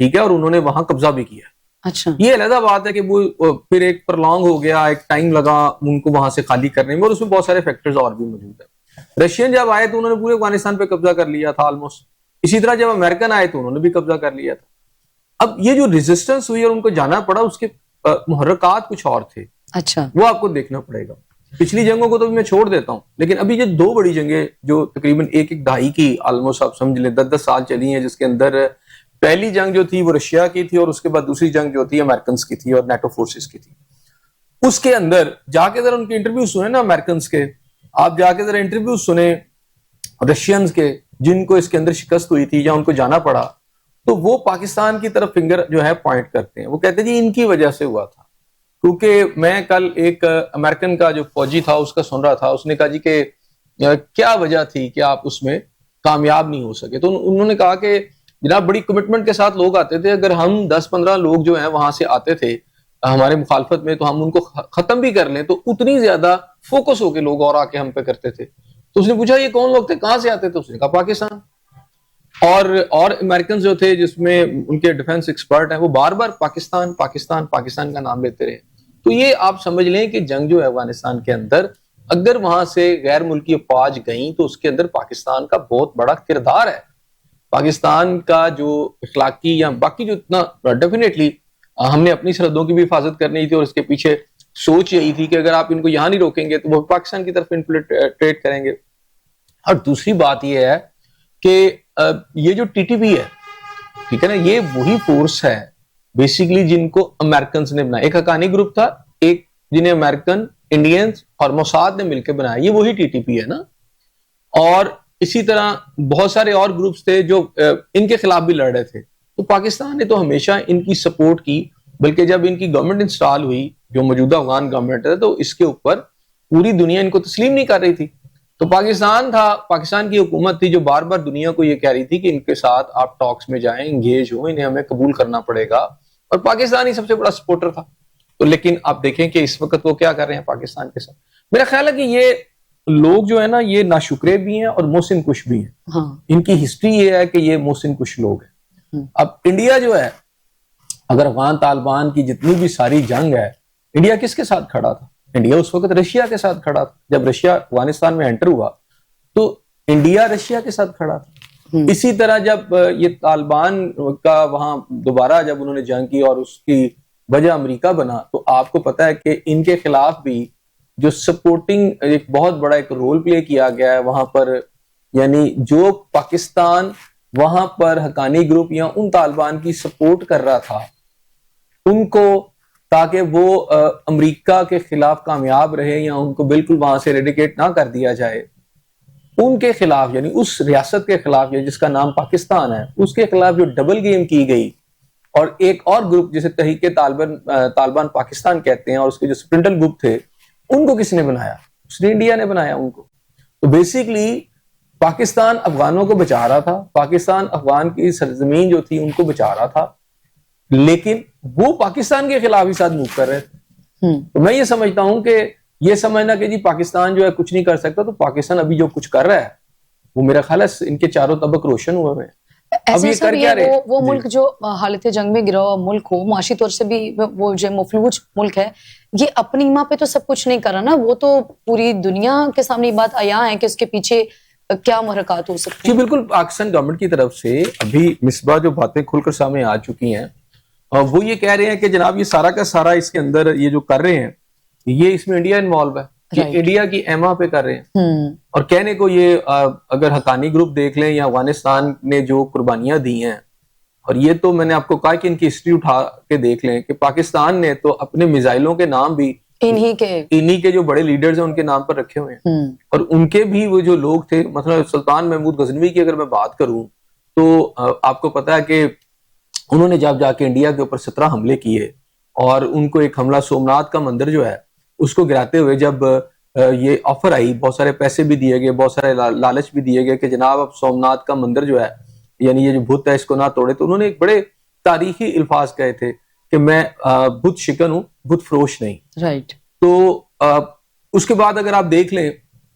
ٹھیک ہے, اور انہوں نے وہاں قبضہ بھی کیا. اچھا, یہ علیحدہ بات ہے کہ وہ پھر ایک پرلونگ ہو گیا, ایک ٹائم لگا ان کو وہاں سے خالی کرنے میں, اور اس میں بہت سارے فیکٹرز اور بھی موجود ہیں. رشین جب آئے تو انہوں نے پورے افغانستان پہ قبضہ کر لیا تھا آلموسٹ. اسی طرح جب امریکن آئے تو انہوں نے بھی قبضہ کر لیا تھا. اب یہ جو ریزسٹنس ہوئی اور ان کو جانا پڑا, اس کے محرکات کچھ اور تھے. اچھا, وہ آپ کو دیکھنا پڑے گا. پچھلی جنگوں کو تو میں چھوڑ دیتا ہوں, لیکن ابھی یہ 2 بڑی جنگیں جو تقریباً ایک دہائی کی آلموسٹ آپ سمجھ لیں 10 سال چلی ہیں, جس کے اندر پہلی جنگ جو تھی وہ رشیا کی تھی, اور اس کے بعد دوسری جنگ جو تھی امریکنز کی تھی اور نیٹو فورسز کی تھی. اس کے اندر جا کے ذرا ان کے انٹرویو سنیں نا امریکنز کے, آپ جا کے ذرا انٹرویو سنیں رشینز کے جن کو اس کے اندر شکست ہوئی تھی یا ان کو جانا پڑا, تو وہ پاکستان کی طرف فنگر جو ہے پوائنٹ کرتے ہیں. وہ کہتے ہیں جی ان کی وجہ سے ہوا تھا. کیونکہ میں کل ایک امریکن کا جو فوجی تھا اس کا سن رہا تھا, اس نے کہا جی کہ کیا وجہ تھی کہ آپ اس میں کامیاب نہیں ہو سکے. تو انہوں نے کہا کہ جناب بڑی کمٹمنٹ کے ساتھ لوگ آتے تھے, اگر ہم 10-15 لوگ جو ہیں وہاں سے آتے تھے ہمارے مخالفت میں, تو ہم ان کو ختم بھی کر لیں تو اتنی زیادہ فوکس ہو کے لوگ اور آ کے ہم پہ کرتے تھے. تو اس نے پوچھا یہ کون لوگ تھے, کہاں سے آتے تھے؟ اس نے کہا پاکستان. اور امریکن جو تھے جس میں ان کے ڈیفنس ایکسپرٹ ہیں, وہ بار بار پاکستان پاکستان پاکستان کا نام لیتے رہے. تو یہ آپ سمجھ لیں کہ جنگ جو ہے افغانستان کے اندر, اگر وہاں سے غیر ملکی افواج گئیں تو اس کے اندر پاکستان کا بہت بڑا کردار ہے. پاکستان کا جو اخلاقی یا باقی جو اتنا ڈیفینیٹلی ہم نے اپنی سرحدوں کی بھی حفاظت کرنی تھی, اور اس کے پیچھے سوچ یہی تھی کہ اگر آپ ان کو یہاں نہیں روکیں گے تو وہ پاکستان کی طرف انفلٹریٹ کریں گے. اور دوسری بات یہ ہے کہ یہ جو ٹی ٹی پی ہے, ٹھیک ہے نا, یہ وہی فورس ہے بیسیکلی جن کو امریکنز نے بنایا. ایک حقانی گروپ تھا, ایک جنہیں امریکن, انڈینز اور موساد نے مل کے بنایا, یہ وہی ٹی ٹی پی ہے نا. اور اسی طرح بہت سارے اور گروپس تھے جو ان کے خلاف بھی لڑ رہے تھے. تو پاکستان نے تو ہمیشہ ان کی سپورٹ کی, بلکہ جب ان کی گورنمنٹ انسٹال ہوئی جو موجودہ افغان گورنمنٹ ہے, تو اس کے اوپر پوری دنیا ان کو تسلیم نہیں کر رہی تھی. تو پاکستان تھا, پاکستان کی حکومت تھی جو بار بار دنیا کو یہ کہہ رہی تھی کہ ان کے ساتھ آپ ٹاکس میں جائیں, انگیج ہوں, انہیں ہمیں قبول کرنا پڑے گا. اور پاکستان ہی سب سے بڑا سپورٹر تھا. تو لیکن آپ دیکھیں کہ اس وقت وہ کیا کر رہے ہیں پاکستان کے ساتھ. میرا خیال ہے کہ یہ لوگ جو ہے نا یہ ناشکرے بھی ہیں اور محسن کش بھی ہیں. ہاں, ان کی ہسٹری یہ ہے کہ یہ محسن کش لوگ ہیں. اب انڈیا جو ہے, اگر افغان طالبان کی جتنی بھی ساری جنگ ہے, انڈیا کس کے ساتھ کھڑا تھا؟ انڈیا اس وقت رشیا کے ساتھ کھڑا تھا. جب رشیا افغانستان میں انٹر ہوا تو انڈیا رشیا کے ساتھ کھڑا تھا. اسی طرح جب یہ طالبان کا وہاں دوبارہ جب انہوں نے جنگ کی اور اس کی وجہ امریکہ بنا, تو آپ کو پتا ہے کہ ان کے خلاف بھی جو سپورٹنگ ایک بہت بڑا ایک رول پلے کیا گیا ہے وہاں پر. یعنی جو پاکستان وہاں پر حقانی گروپ یا ان طالبان کی سپورٹ کر رہا تھا ان کو, تاکہ وہ امریکہ کے خلاف کامیاب رہے یا ان کو بالکل وہاں سے ریڈیکیٹ نہ کر دیا جائے, ان کے خلاف یعنی اس ریاست کے خلاف یا جس کا نام پاکستان ہے اس کے خلاف جو ڈبل گیم کی گئی. اور ایک اور گروپ جسے تحریک طالبان پاکستان کہتے ہیں, اور اس کے جو سپرنٹل گروپ تھے ان کو کس نے بنایا؟ اس نے انڈیا نے بنایا ان کو. تو بیسیکلی پاکستان افغانوں کو بچا رہا تھا, پاکستان افغان کی سرزمین جو تھی ان کو بچا رہا تھا, لیکن وہ پاکستان کے خلاف ہی ساتھ موو کر رہے تھے. تو میں یہ سمجھتا ہوں کہ یہ سمجھنا کہ جی پاکستان جو ہے کچھ نہیں کر سکتا, تو پاکستان ابھی جو کچھ کر رہا ہے وہ میرا خیال ہے ان کے چاروں طبق روشن ہوئے ہیں. اب یہ کر کیا رہے, وہ ملک جو حالت جنگ میں گرا ہوا ملک ہو, معاشی طور سے بھی وہ جو مفلوج ملک ہے, یہ اپنی ماں پہ تو سب کچھ نہیں کر رہا نا, وہ تو پوری دنیا کے سامنے بات عیاں ہے کہ اس کے پیچھے کیا محرکات ہو سکتے ہیں. جی بالکل, پاکستان گورنمنٹ کی طرف سے ابھی مصباح جو باتیں کھل کر سامنے آ چکی ہیں, وہ یہ کہہ رہے ہیں کہ جناب یہ سارا کا سارا اس کے اندر یہ جو کر رہے ہیں یہ اس میں انڈیا انوالو ہے, کہ انڈیا کی ایما پہ کر رہے ہیں. اور کہنے کو یہ اگر حقانی گروپ دیکھ لیں یا افغانستان نے جو قربانیاں دی ہیں, اور یہ تو میں نے آپ کو کہا کہ ان کی ہسٹری اٹھا کے دیکھ لیں کہ پاکستان نے تو اپنے میزائلوں کے نام بھی انہی کے جو بڑے لیڈرز ہیں ان کے نام پر رکھے ہوئے ہیں. اور ان کے بھی وہ جو لوگ تھے, مثلا سلطان محمود غزنوی کی اگر میں بات کروں تو آپ کو پتا ہے کہ انہوں نے جب جا کے انڈیا کے اوپر 17 حملے کیے, اور ان کو ایک حملہ سومنات کا مندر جو ہے اس کو گراتے ہوئے جب یہ آفر آئی, بہت سارے پیسے بھی دیے گئے, بہت سارے لالچ بھی دیے گئے کہ جناب اب سومنات کا مندر جو ہے یعنی یہ جو بت ہے اس کو نہ توڑے, تو انہوں نے ایک بڑے تاریخی الفاظ کہے تھے کہ میں بت شکن ہوں, بت فروش نہیں. رائٹ. تو اس کے بعد اگر آپ دیکھ لیں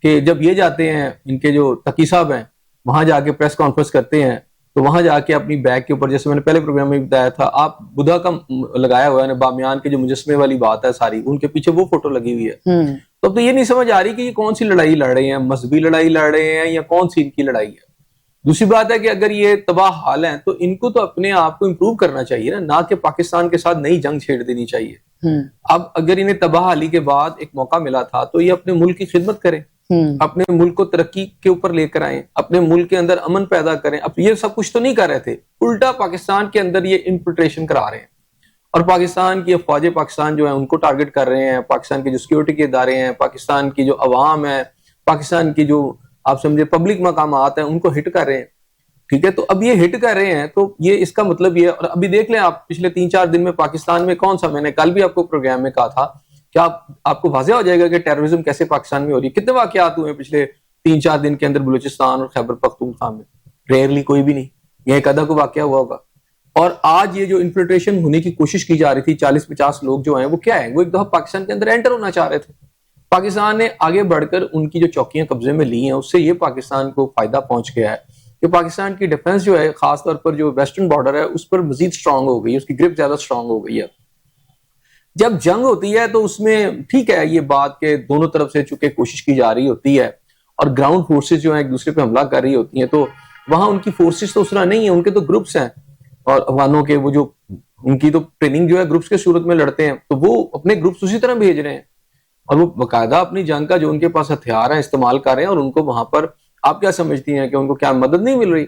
کہ جب یہ جاتے ہیں ان کے جو تقی صاحب ہیں وہاں جا کے پریس کانفرنس کرتے ہیں تو وہاں جا کے اپنی بیگ کے اوپر، جیسے میں نے پہلے پروگرام میں بتایا تھا، آپ بدھا کا لگایا ہوا ہے، بامیان کے جو مجسمے والی بات ہے ساری، ان کے پیچھے وہ فوٹو لگی ہوئی ہے. تو اب تو یہ نہیں سمجھ آ رہی کہ یہ کون سی لڑائی لڑ رہے ہیں، مذہبی لڑائی لڑ رہے ہیں یا کون سی ان کی لڑائی ہے. دوسری بات ہے کہ اگر یہ تباہ حال ہیں تو ان کو تو اپنے آپ کو امپروو کرنا چاہیے نا، نہ کہ پاکستان کے ساتھ نئی جنگ چھیڑ دینی چاہیے. اب اگر انہیں تباہ حالی کے بعد ایک موقع ملا تھا تو یہ اپنے ملک کی خدمت کریں، اپنے ملک کو ترقی کے اوپر لے کر آئیں، اپنے ملک کے اندر امن پیدا کریں. اب یہ سب کچھ تو نہیں کر رہے تھے، الٹا پاکستان کے اندر یہ انفلٹریشن کرا رہے ہیں اور پاکستان کی افواج پاکستان جو ہیں ان کو ٹارگٹ کر رہے ہیں، پاکستان کے جو سیکیورٹی کے ادارے ہیں، پاکستان کی جو عوام ہے، پاکستان کی جو آپ سمجھے پبلک مقامات ہیں، ان کو ہٹ کر رہے ہیں. ٹھیک ہے، تو اب یہ ہٹ کر رہے ہیں تو یہ اس کا مطلب یہ ہے. اور ابھی دیکھ لیں آپ پچھلے 3-4 دن میں پاکستان میں کون سا، میں نے کل بھی آپ کو پروگرام میں کہا تھا کہ آپ کو واضح ہو جائے گا کہ ٹیررزم کیسے پاکستان میں ہو رہی ہے. کتنے واقعات ہوئے ہیں پچھلے 3-4 دن کے اندر بلوچستان اور خیبر پختونخوا میں؟ ریئرلی کوئی بھی نہیں، یہ ایک آدھا کو واقعہ ہوا ہوگا. اور آج یہ جو انفلٹریشن ہونے کی کوشش کی جا رہی تھی، 40-50 لوگ جو ہیں وہ کیا ہیں، وہ ایک دفعہ پاکستان کے اندر انٹر ہونا چاہ رہے تھے. پاکستان نے آگے بڑھ کر ان کی جو چوکیاں قبضے میں لی ہیں اس سے یہ پاکستان کو فائدہ پہنچ گیا ہے کہ پاکستان کی ڈیفنس جو ہے خاص طور پر جو ویسٹرن بارڈر ہے اس پر مزید سٹرونگ ہو گئی ہے، اس کی گرپ زیادہ سٹرونگ ہو گئی ہے. جب جنگ ہوتی ہے تو اس میں ٹھیک ہے یہ بات کہ دونوں طرف سے چونکہ کوشش کی جا رہی ہوتی ہے اور گراؤنڈ فورسز جو ہیں ایک دوسرے پہ حملہ کر رہی ہوتی ہیں، تو وہاں ان کی فورسز تو اس طرح نہیں ہیں، ان کے تو گروپس ہیں اور افغانوں کے وہ جو ان کی تو ٹریننگ جو ہے گروپس کے صورت میں لڑتے ہیں، تو وہ اپنے گروپس اسی طرح بھیج رہے ہیں اور وہ باقاعدہ اپنی جنگ کا جو ان کے پاس ہتھیار ہیں استعمال کر رہے ہیں. اور ان کو وہاں پر آپ کیا سمجھتی ہیں کہ ان کو کیا مدد نہیں مل رہی؟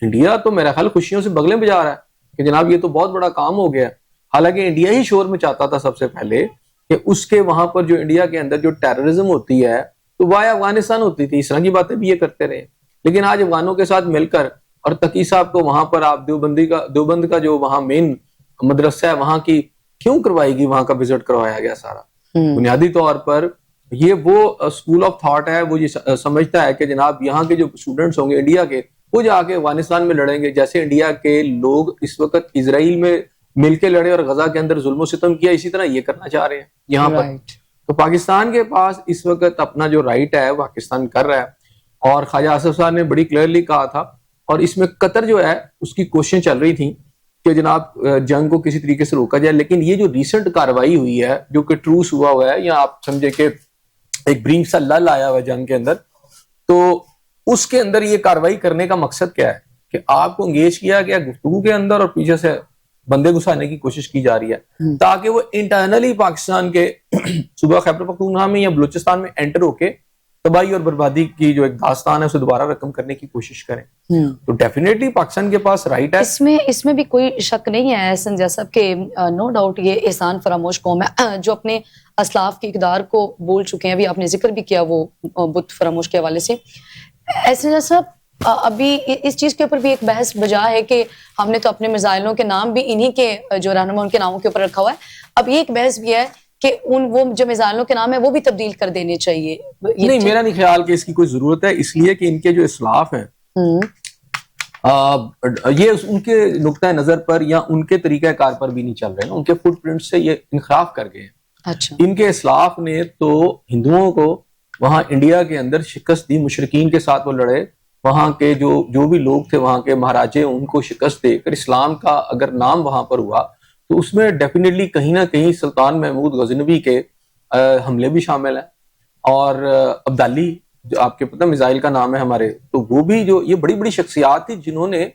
انڈیا تو میرا خیال خوشیوں سے بغلیں بجا رہا ہے کہ جناب یہ تو بہت بڑا کام ہو گیا. حالانکہ انڈیا ہی شور میں چاہتا تھا سب سے پہلے کہ اس کے وہاں پر جو انڈیا کے اندر جو ٹیررزم ہوتی ہے تو وہ افغانستان ہوتی تھی، اس طرح کی باتیں بھی یہ کرتے رہے. لیکن آج افغانوں کے ساتھ مل کر اور تقی صاحب کو وہاں پر آپ دیوبند کا جو وہاں مین مدرسہ ہے وہاں کی کیوں کروائی گی، وہاں کا وزٹ کروایا گیا سارا؟ بنیادی طور پر یہ وہ اسکول آف تھاٹ ہے، وہ یہ سمجھتا ہے کہ جناب یہاں کے جو اسٹوڈنٹس ہوں گے انڈیا کے وہ جا کے افغانستان میں لڑیں گے جیسے انڈیا کے لوگ اس وقت اسرائیل میں مل کے لڑے اور غزہ کے اندر ظلم و ستم کیا، اسی طرح یہ کرنا چاہ رہے ہیں یہاں پر. تو پاکستان کے پاس اس وقت اپنا جو رائٹ ہے پاکستان کر رہا ہے اور خواجہ آصف صاحب نے بڑی کلیئرلی کہا تھا اور اس میں قطر جو ہے اس کی کوششیں چل رہی تھیں کہ جناب جنگ کو کسی طریقے سے روکا جائے. لیکن یہ جو ریسنٹ کاروائی ہوئی ہے جو کہ ٹروس ہوا ہے یا آپ سمجھے کہ ایک بریف سا لل آیا ہوا ہے جنگ کے اندر، تو اس کے اندر یہ کاروائی کرنے کا مقصد کیا ہے کہ آپ کو انگیج کیا گیا گفتگو کے اندر اور پیچھے سے بندے گھسانے کی کوشش کی جا رہی ہے تاکہ وہ انٹرنلی پاکستان کے صوبہ خیبر پختونخوا میں یا بلوچستان میں انٹر ہو کے تباہی اور بربادی کی جو ایک داستان ہے اسے دوبارہ رقم کرنے کی کوشش کریں. تو ڈیفینیٹلی پاکستان کے پاس رائٹ ہے. اس میں بھی کوئی شک نہیں ہے سنجے صاحب کہ نو ڈاؤٹ یہ احسان فراموش قوم ہے جو اپنے اسلاف کی اقدار کو بول چکے ہیں. ابھی آپ نے ذکر بھی کیا وہ بت فراموش کے حوالے سے. سنجے صاحب ابھی اس چیز کے اوپر بھی ایک بحث بجا ہے کہ ہم نے تو اپنے میزائلوں کے نام بھی انہی کے جو رہنما ان کے ناموں کے اوپر رکھا ہوا ہے. اب یہ ایک بحث بھی ہے کہ وہ جو میزائلوں کے نام ہیں وہ بھی تبدیل کر دینے چاہیے. نہیں، میرا نہیں خیال کہ اس کی کوئی ضرورت ہے، اس لیے کہ ان کے جو اسلاف ہیں یہ ان کے نقطۂ نظر پر یا ان کے طریقہ کار پر بھی نہیں چل رہے نا، ان کے فٹ پرنٹ سے یہ انحراف کر گئے ہیں. اچھا، ان کے اسلاف نے تو ہندوؤں کو وہاں انڈیا کے اندر شکست دی، مشرقین کے ساتھ وہ لڑے، وہاں کے جو بھی لوگ تھے وہاں کے مہاراجے ان کو شکست دے کر اسلام کا اگر نام وہاں پر ہوا تو اس میں ڈیفینیٹلی کہیں نہ کہیں سلطان محمود غزنوی کے حملے بھی شامل ہیں اور عبدالی جو آپ کے پتہ میزائل کا نام ہے ہمارے، تو وہ بھی جو یہ بڑی بڑی شخصیات تھی جنہوں نے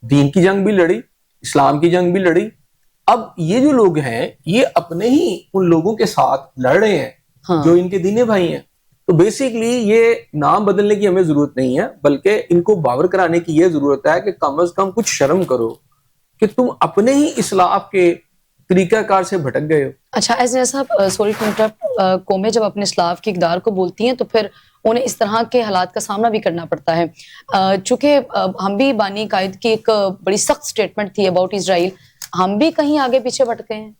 دین کی جنگ بھی لڑی، اسلام کی جنگ بھی لڑی. اب یہ جو لوگ ہیں یہ اپنے ہی ان لوگوں کے ساتھ لڑ رہے ہیں جو ان کے دینے بھائی ہیں. تو بیسیکلی یہ نام بدلنے کی ہمیں ضرورت نہیں ہے، بلکہ ان کو باور کرانے کی یہ ضرورت ہے کہ کم از کم کچھ شرم کرو کہ تم اپنے ہی اسلاف کے طریقہ کار سے بھٹک گئے ہو. اچھا ایسے صاحب سوری ٹو انٹرپٹ، قومیں جب اپنے اسلاف کی اقدار کو بولتی ہیں تو پھر انہیں اس طرح کے حالات کا سامنا بھی کرنا پڑتا ہے. چونکہ ہم بھی بانی قائد کی ایک بڑی سخت سٹیٹمنٹ تھی اباؤٹ اسرائیل، ہم بھی کہیں آگے پیچھے بھٹکے ہیں.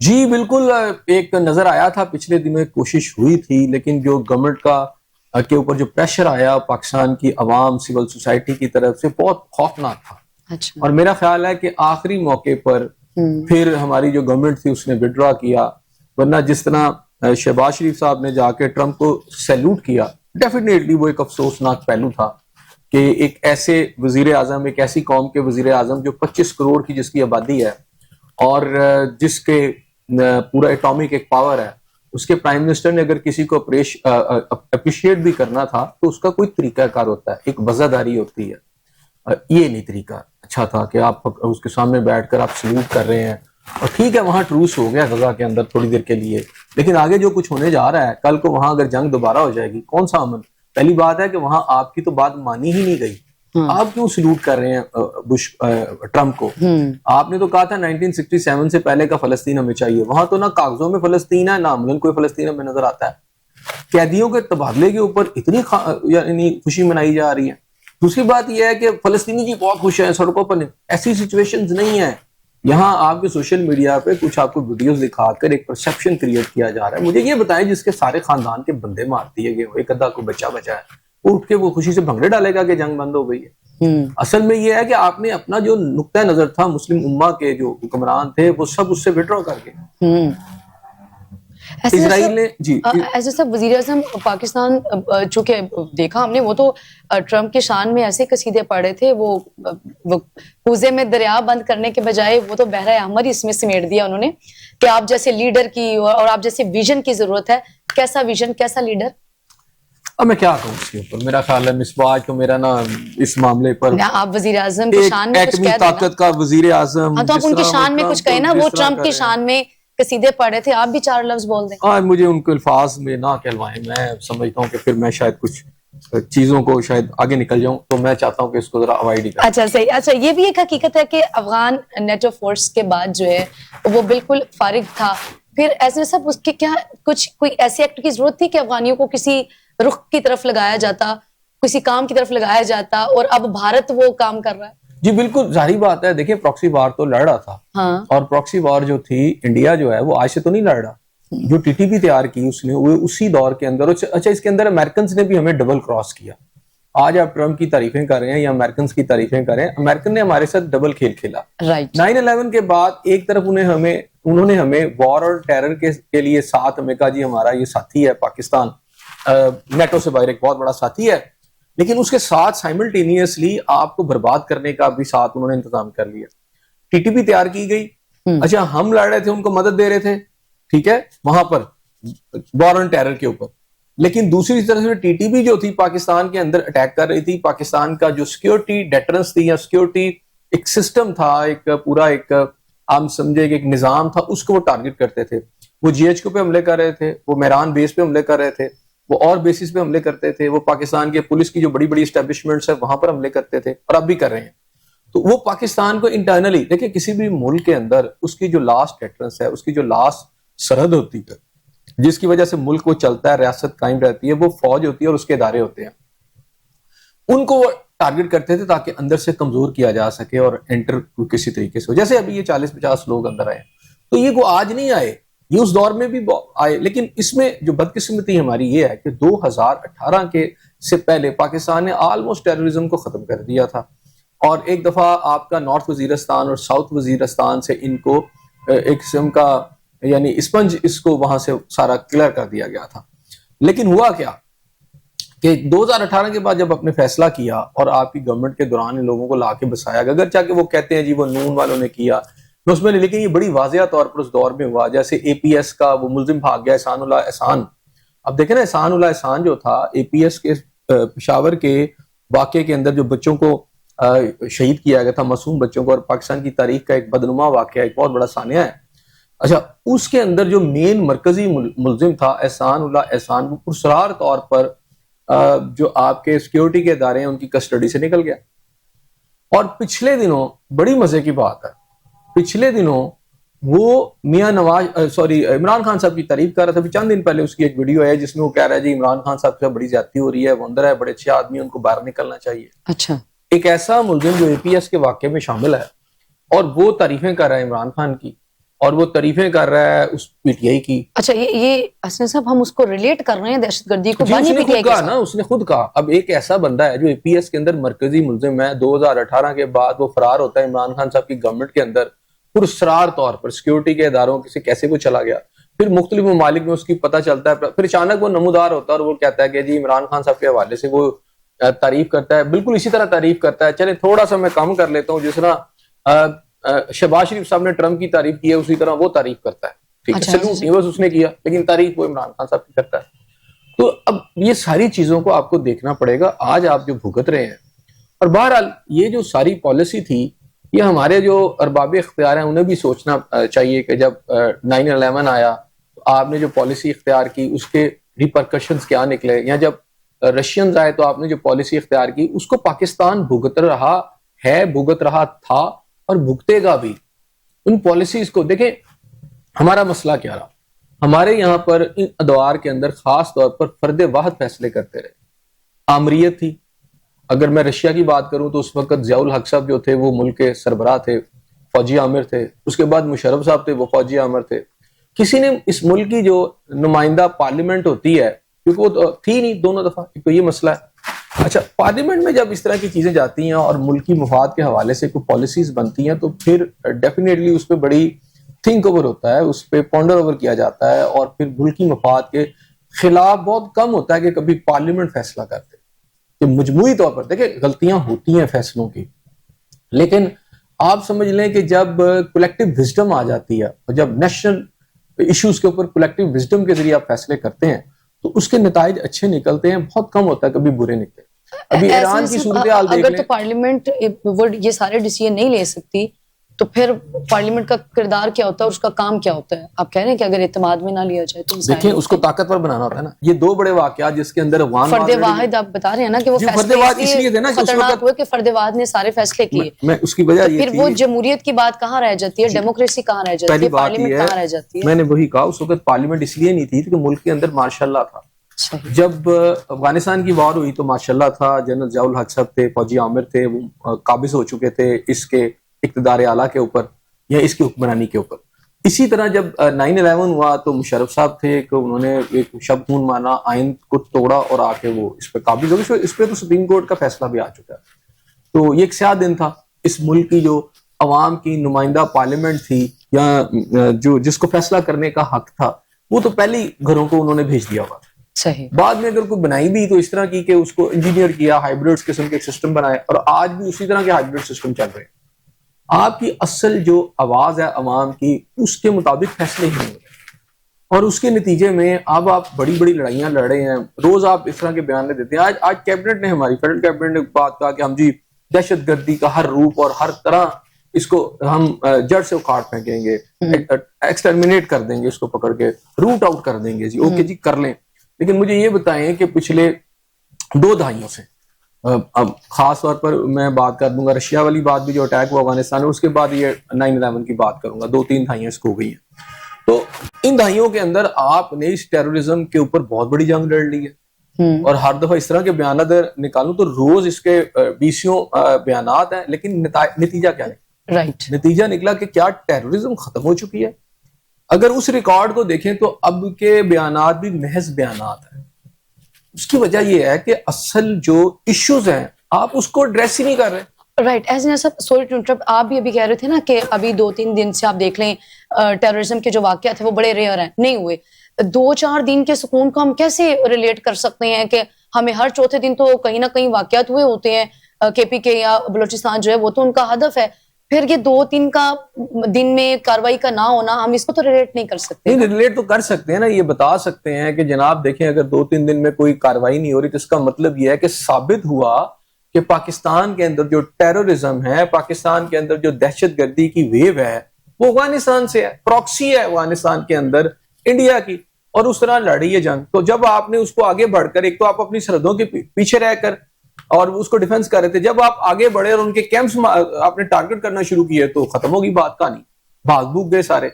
جی بالکل، ایک نظر آیا تھا پچھلے دنوں ایک کوشش ہوئی تھی، لیکن جو گورنمنٹ کا کے اوپر جو پریشر آیا پاکستان کی عوام سول سوسائٹی کی طرف سے بہت خوفناک تھا. اچھا، اور میرا خیال ہے کہ آخری موقع پر پھر ہماری جو گورنمنٹ تھی اس نے وڈرا کیا، ورنہ جس طرح شہباز شریف صاحب نے جا کے ٹرمپ کو سیلوٹ کیا، ڈیفینیٹلی وہ ایک افسوسناک پہلو تھا کہ ایک ایسے وزیر اعظم, ایک ایسی قوم کے وزیر اعظم جو 25 کروڑ کی جس کی آبادی ہے اور جس کے پورا ایٹامک ایک پاور ہے, اس کے پرائم منسٹر نے اگر کسی کو اپریشیٹ بھی کرنا تھا تو اس کا کوئی طریقہ کار ہوتا ہے, ایک وزاداری ہوتی ہے. یہ نہیں طریقہ اچھا تھا کہ آپ اس کے سامنے بیٹھ کر آپ سلوٹ کر رہے ہیں, اور ٹھیک ہے وہاں ٹروس ہو گیا غزہ کے اندر تھوڑی دیر کے لیے, لیکن آگے جو کچھ ہونے جا رہا ہے, کل کو وہاں اگر جنگ دوبارہ ہو جائے گی, کون سا امن؟ پہلی بات ہے کہ وہاں آپ کی تو بات مانی ہی نہیں گئی. آپ کیوں سلوٹ کر رہے ہیں ٹرمپ کو؟ آپ نے تو کہا تھا 1967 سے پہلے کا فلسطین ہمیں چاہیے. وہاں تو نہ کاغذوں میں فلسطین ہے, نہ عملاً کوئی فلسطین ہمیں نظر آتا ہے. قیدیوں کے تبادلے کے اوپر اتنی یعنی خوشی منائی جا رہی ہے. دوسری بات یہ ہے کہ فلسطینی جی بہت خوش ہیں سڑکوں پر. ایسی سچویشنز نہیں ہیں. یہاں آپ کے سوشل میڈیا پہ کچھ آپ کو ویڈیوز دکھا کر ایک پرسیپشن کریٹ کیا جا رہا ہے. مجھے یہ بتائیں جس کے سارے خاندان کے بندے مار دیے گئے, ایک ادھا کوئی بچہ بچا ہے, وہ اٹھ کے وہ خوشی سے بھنگڑے ڈالے گا کہ جنگ بند ہو گئی ہے؟ اصل میں یہ ہے کہ آپ نے اپنا جو نقطہ نظر تھا مسلم امہ کے جو حکمران تھے وہ سب اس سے وڈرا کر کے اسرائیل نے ایسے سب وزیر اعظم پاکستان چونکہ دیکھا ہم نے, وہ تو ٹرمپ کے شان میں ایسے قصیدے پڑھے تھے, وہ کوزے میں دریا بند کرنے کے بجائے وہ تو بحر احمر ہی اس میں سمیٹ دیا انہوں نے کہ آپ جیسے لیڈر کی اور آپ جیسے ویژن کی ضرورت ہے. کیسا ویژن, کیسا لیڈر؟ اب میں کیا کہوں اس کے اوپر. میرا خیال ہے مصباح کو میرا نا اس معاملے پر, آپ وزیر اعظم کی شان میں کچھ کہہ دینا, طاقت کا وزیر اعظم, تو آپ ان کی شان میں کچھ کہیں نا. وہ ٹرمپ کی شان میں قصیدے پڑھے تھے, آپ بھی 4 لفظ بول دیں. مجھے ان کے الفاظ میں نہ کہلوائیں. میں سمجھتا ہوں کہ پھر میں شاید کچھ چیزوں کو شاید آگے نکل جاؤں, تو میں چاہتا ہوں کہ اس کو ذرا اوائڈ ہی کریں. اچھا صحیح. اچھا یہ بھی ایک حقیقت ہے کہ افغان نیٹو فورس کے بعد جو ہے وہ بالکل فارغ تھا. پھر ایسے سب اس کے کیا کچھ کوئی ایسے ایکٹ کی ضرورت تھی کہ افغانیوں کو کسی رخ کی طرف لگایا جاتا, کسی کام کی طرف لگایا جاتا, اور اب بھارت وہ کام کر رہا ہے؟ جی بالکل ظاہری بات ہے. دیکھیں پراکسی وار تو لڑ رہا تھا, اور پراکسی وار جو تھی انڈیا جو ہے وہ آج سے تو نہیں لڑ رہا. جو ٹی ٹی پی تیار کی اس نے وہ اسی دور کے اندر, اچھا اس کے اندر امریکنز نے بھی ہمیں ڈبل کراس کیا. آج آپ ٹرمپ کی تعریفیں کر رہے ہیں یا امریکنز کی تعریفیں کر رہے ہیں, امریکن نے ہمارے ساتھ ڈبل کھیل کھیلا. 9/11 کے بعد ایک طرف انہوں نے ہمیں وار اور ٹیرر کے لیے ساتھ ہمیں کہا جی ہمارا یہ ساتھی ہے پاکستان, نیٹو سے باہر ایک بہت بڑا ساتھی ہے, لیکن اس کے ساتھ سائملٹینیسلی آپ کو برباد کرنے کا بھی ساتھ انہوں نے انتظام کر لیا. ٹی ٹی پی تیار کی گئی. اچھا ہم لڑ رہے تھے, ان کو مدد دے رہے تھے, ٹھیک ہے, وہاں پر وار آن ٹیرر کے اوپر, لیکن دوسری طرف سے ٹی ٹی پی جو تھی پاکستان کے اندر اٹیک کر رہی تھی. پاکستان کا جو سیکیورٹی ڈیٹرنس تھی یا سیکیورٹی ایک سسٹم تھا, ایک پورا ایک عام سمجھے کہ ایک نظام تھا, اس کو وہ ٹارگٹ کرتے تھے. وہ جی ایچ کو پہ حملے کر رہے تھے, وہ میران بیس پہ حملے کر رہے تھے, وہ اور بیسز پہ حملے کرتے تھے, وہ پاکستان کے پولیس کی جو بڑی بڑی اسٹیبلشمنٹس ہیں وہاں پر حملے کرتے تھے, اور اب بھی کر رہے ہیں. تو وہ پاکستان کو انٹرنلی دیکھیں, کسی بھی ملک کے اندر اس کی جو لاسٹ ڈیٹرنس ہے, اس کی جو لاسٹ سرحد ہوتی ہے جس کی وجہ سے ملک وہ چلتا ہے, ریاست قائم رہتی ہے, وہ فوج ہوتی ہے اور اس کے ادارے ہوتے ہیں. ان کو وہ ٹارگٹ کرتے تھے تاکہ اندر سے کمزور کیا جا سکے اور انٹر کسی طریقے سے. جیسے ابھی یہ 40-50 لوگ اندر آئے, تو یہ کو آج نہیں آئے, یہ اس دور میں بھی آئے. لیکن اس میں جو بدقسمتی ہماری یہ ہے کہ 2018 کے سے پہلے پاکستان نے آلموسٹ ٹیررزم کو ختم کر دیا تھا, اور ایک دفعہ آپ کا نارتھ وزیرستان اور ساؤتھ وزیرستان سے ان کو ایک قسم کا یعنی اسپنج اس کو وہاں سے سارا کلیئر کر دیا گیا تھا. لیکن ہوا کیا کہ 2018 کے بعد جب آپ نے فیصلہ کیا اور آپ کی گورنمنٹ کے دوران ان لوگوں کو لا کے بسایا گیا, اگرچہ کہ وہ کہتے ہیں جی وہ نون والوں نے کیا اس میں, لیکن یہ بڑی واضح طور پر اس دور میں ہوا. جیسے اے پی ایس کا وہ ملزم بھاگ گیا احسان اللہ احسان. اب دیکھیں نا, احسان اللہ احسان جو تھا اے پی ایس کے پشاور کے واقعے کے اندر جو بچوں کو شہید کیا گیا تھا, معصوم بچوں کو, اور پاکستان کی تاریخ کا ایک بدنما واقعہ, ایک بہت بڑا سانحہ ہے. اچھا اس کے اندر جو مین مرکزی ملزم تھا احسان اللہ احسان, وہ پرسرار طور پر جو آپ کے سیکیورٹی کے ادارے ہیں ان کی کسٹڈی سے نکل گیا. اور پچھلے دنوں بڑی مزے کی بات ہے, پچھلے دنوں وہ میاں عمران خان صاحب کی تعریف کر رہا تھا. چند دن پہلے اس کی ایک ویڈیو ہے جس میں وہ کہہ رہا ہے جی عمران خان صاحب سے بڑی زیادتی ہو رہی ہے, وہ اندر ہے, بڑے اچھے آدمی, ان کو باہر نکلنا چاہیے. اچھا ایک ایسا ملزم جو اے پی ایس کے واقعے میں شامل ہے اور وہ تعریفیں کر رہا ہے عمران خان کی, اور وہ تعریفیں کر رہا ہے اس پی ٹی آئی کی. اچھا یہ حسن صاحب ہم اس کو ریلیٹ کر رہے ہیں دہشت گردی کو, اس نے خود کہا. اب ایک ایسا بندہ ہے جو اے پی ایس کے اندر مرکزی ملزم ہے, 2018 کے بعد وہ فرار ہوتا ہے عمران خان صاحب کی گورنمنٹ کے اندر, پراسرار طور پر سیکیورٹی کے اداروں سے کیسے وہ چلا گیا, پھر مختلف ممالک میں اس کی پتہ چلتا ہے, پھر اچانک وہ نمودار ہوتا ہے اور وہ کہتا ہے کہ جی عمران خان صاحب کے حوالے سے وہ تعریف کرتا ہے بالکل اسی طرح تعریف کرتا ہے. چلے تھوڑا سا میں کم کر لیتا ہوں, جس طرح شہباز شریف صاحب نے ٹرمپ کی تعریف کی ہے اسی طرح وہ تعریف کرتا ہے. ٹھیک ہے, سلوٹ نہیں بس اس نے کیا, لیکن تعریف وہ عمران خان صاحب کی کرتا ہے. تو اب یہ ساری چیزوں کو آپ کو دیکھنا پڑے گا آج آپ جو بھگت رہے ہیں. اور بہرحال یہ جو ساری پالیسی تھی یہ ہمارے جو ارباب اختیار ہیں انہیں بھی سوچنا چاہیے کہ جب 9/11 آیا تو آپ نے جو پالیسی اختیار کی اس کے ریپرکشنز کیا نکلے, یا جب رشینز آئے تو آپ نے جو پالیسی اختیار کی اس کو پاکستان بھگت رہا ہے, بھگت رہا تھا اور بھگتے گا بھی. ان پالیسیز کو دیکھیں, ہمارا مسئلہ کیا رہا, ہمارے یہاں پر ان ادوار کے اندر خاص طور پر فرد واحد فیصلے کرتے رہے. آمریت تھی, اگر میں رشیا کی بات کروں تو اس وقت ضیاء الحق صاحب جو تھے وہ ملک کے سربراہ تھے, فوجی عامر تھے. اس کے بعد مشرف صاحب تھے وہ فوجی عامر تھے. کسی نے اس ملک کی جو نمائندہ پارلیمنٹ ہوتی ہے, کیونکہ وہ تو تھی نہیں دونوں دفعہ, تو یہ مسئلہ ہے. اچھا, پارلیمنٹ میں جب اس طرح کی چیزیں جاتی ہیں اور ملکی مفاد کے حوالے سے کوئی پالیسیز بنتی ہیں تو پھر ڈیفینیٹلی اس پہ بڑی تھنک اوور ہوتا ہے, اس پہ پونڈر اوور کیا جاتا ہے, اور پھر ملکی مفاد کے خلاف بہت کم ہوتا ہے کہ کبھی پارلیمنٹ فیصلہ کرتے. کہ مجموعی طور پر دیکھیں غلطیاں ہوتی ہیں فیصلوں کی, لیکن آپ سمجھ لیں کہ جب کولیکٹیو وزڈم آ جاتی ہے اور جب نیشنل ایشوز کے اوپر کولیکٹیو وزڈم کے ذریعے آپ فیصلے کرتے ہیں تو اس کے نتائج اچھے نکلتے ہیں, بہت کم ہوتا ہے کبھی برے نکلے. ابھی ایران کی صورتحال دیکھ لیں, اگر تو پارلیمنٹ یہ سارے ڈیسیژن نہیں لے سکتی تو پھر پارلیمنٹ کا کردار کیا ہوتا ہے اور اس کا کام کیا ہوتا ہے؟ آپ کہہ رہے ہیں کہ اگر اعتماد میں نہ لیا جائے تو دیکھیں اس کو طاقتور بنانا ہوتا ہے نا. یہ دو بڑے واقعات جس کے اندر فرد واحد آپ بتا رہے ہیں نا کہ وہ فیصلے خطرناک ہوئے کہ فرد واحد نے سارے فیصلے کیے. میں اس کی وجہ یہ پھر وہ جمہوریت کی بات کہاں رہ جاتی ہے, ڈیموکریسی کہاں رہ جاتی ہے, پارلیمنٹ کہاں رہ جاتی ہے؟ میں نے وہی کہا اس وقت پارلیمنٹ اس لیے نہیں تھی کہ ملک کے اندر ماشاء اللہ تھا. جب افغانستان کی وار ہوئی تو ماشاء اللہ تھا, جنرل ضیاء الحق صاحب تھے, فوجی عامر تھے, وہ قابض ہو چکے تھے اس کے اقتدار اعلیٰ کے اوپر یا اس کی حکمرانی کے اوپر. اسی طرح جب 9/11 ہوا تو مشرف صاحب تھے کہ انہوں نے ایک شب خون مانا, آئین کو توڑا اور آ کے وہ اس پہ قابض ہو گئے. اس پہ تو سپریم کورٹ کا فیصلہ بھی آ چکا ہے. تو یہ ایک سیاہ دن تھا. اس ملک کی جو عوام کی نمائندہ پارلیمنٹ تھی یا جو جس کو فیصلہ کرنے کا حق تھا وہ تو پہلے ہی گھروں کو انہوں نے بھیج دیا ہوا. صحیح. بعد میں اگر کوئی بنائی بھی تو اس طرح کی کہ اس کو انجینئر کیا, ہائیبرڈ قسم کے سسٹم بنائے, اور آج بھی اسی طرح کے ہائیبرڈ سسٹم چل رہے ہیں. آپ کی اصل جو آواز ہے عوام کی اس کے مطابق فیصلے ہی نہیں ہو رہے, اور اس کے نتیجے میں اب آپ بڑی بڑی لڑائیاں لڑ رہے ہیں. روز آپ اس طرح کے بیان دیتے ہیں. آج کیبنٹ نے, ہماری فیڈرل کیبنٹ نے بات کہا کہ ہم جی دہشت گردی کا ہر روپ اور ہر طرح اس کو ہم جڑ سے اکھاڑ پھینکیں گے, ایکسٹرمینیٹ کر دیں گے, اس کو پکڑ کے روٹ آؤٹ کر دیں گے. جی اوکے جی کر لیں, لیکن مجھے یہ بتائیں کہ پچھلے 2 دہائیوں سے, اب خاص طور پر میں بات کر دوں گا رشیا والی بات بھی جو اٹیک ہوا افغانستان میں, اس کے بعد یہ 9/11 کی بات کروں گا, 2-3 دہائیاں اس کو ہو گئی ہیں. تو ان دہائیوں کے اندر آپ نے اس ٹیررزم کے اوپر بہت بڑی جنگ لڑ لی ہے, اور ہر دفعہ اس طرح کے بیانات نکالوں تو روز اس کے 20 بیانات ہیں, لیکن نتیجہ کیا نکلا؟ نتیجہ نکلا کہ کیا ٹیررزم ختم ہو چکی ہے. اگر اس ریکارڈ کو دیکھیں تو اب کے بیانات بھی محض بیانات ہیں. اس کی وجہ یہ ہے کہ اصل جو ایشوز ہیں آپ اس کو ایڈریس ہی نہیں کر رہے. رائٹ. سوری ٹو انٹرپٹ, آپ بھی ابھی کہہ رہے تھے نا کہ ابھی 2-3 دن سے آپ دیکھ لیں ٹیررزم کے جو واقعات ہیں وہ بڑے ریئر ہیں, نہیں ہوئے. 2-4 دن کے سکون کو ہم کیسے ریلیٹ کر سکتے ہیں کہ ہمیں ہر چوتھے دن تو کہیں نہ کہیں واقعات ہوئے ہوتے ہیں. KPK یا بلوچستان جو ہے وہ تو ان کا ہدف ہے, پھر یہ 2-3 کا دن میں کاروائی کا نہ ہونا, ہم اس کو تو ریلیٹ نہیں کر سکتے. نہیں, ریلیٹ تو کر سکتے ہیں نا, یہ بتا سکتے ہیں کہ جناب دیکھیں اگر 2-3 دن میں کوئی کاروائی نہیں ہو رہی تو اس کا مطلب یہ ہے کہ ثابت ہوا کہ پاکستان کے اندر جو ٹیررزم ہے, پاکستان کے اندر جو دہشت گردی کی ویو ہے وہ افغانستان سے ہے, پراکسی ہے افغانستان کے اندر انڈیا کی, اور اس طرح لڑی ہے جنگ. تو جب آپ نے اس کو آگے بڑھ کر, ایک تو آپ اپنی سرحدوں کے پیچھے رہ کر اور اس کو ڈیفنس کر رہے تھے, جب آپ آگے بڑھے اور ان کے کیمپس آپ نے ٹارگٹ کرنا شروع کیے تو ختم ہوگی بات, کہانی بھاگ بھوگ گئے سارے,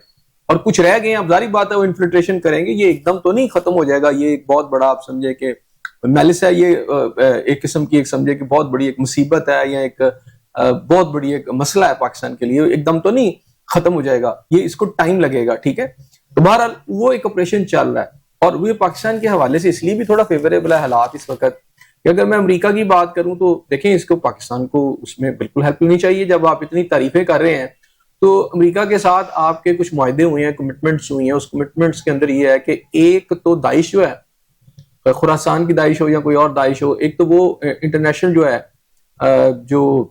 اور کچھ رہ گئے. اب ظاہری بات ہے وہ انفلٹریشن کریں گے, یہ ایک دم تو نہیں ختم ہو جائے گا. یہ ایک بہت بڑا آپ سمجھے کہ میلس ہے, یہ ایک قسم کی ایک سمجھے کہ بہت بڑی ایک مصیبت ہے یا ایک بہت بڑی ایک مسئلہ ہے پاکستان کے لیے, ایک دم تو نہیں ختم ہو جائے گا, یہ اس کو ٹائم لگے گا. ٹھیک ہے, تو بہرحال وہ ایک آپریشن چل رہا ہے, اور وہ پاکستان کے حوالے سے اس لیے بھی تھوڑا فیوریبل ہے حالات اس وقت کہ اگر میں امریکہ کی بات کروں تو دیکھیں اس کو پاکستان کو اس میں بالکل ہیلپ لینی چاہیے. جب آپ اتنی تعریفیں کر رہے ہیں تو امریکہ کے ساتھ آپ کے کچھ معاہدے ہوئے ہیں, کمٹمنٹس ہوئی ہیں, اس کمٹمنٹس کے اندر یہ ہے کہ ایک تو داعش جو ہے خراسان کی داعش ہو یا کوئی اور داعش ہو, ایک تو وہ انٹرنیشنل جو ہے جو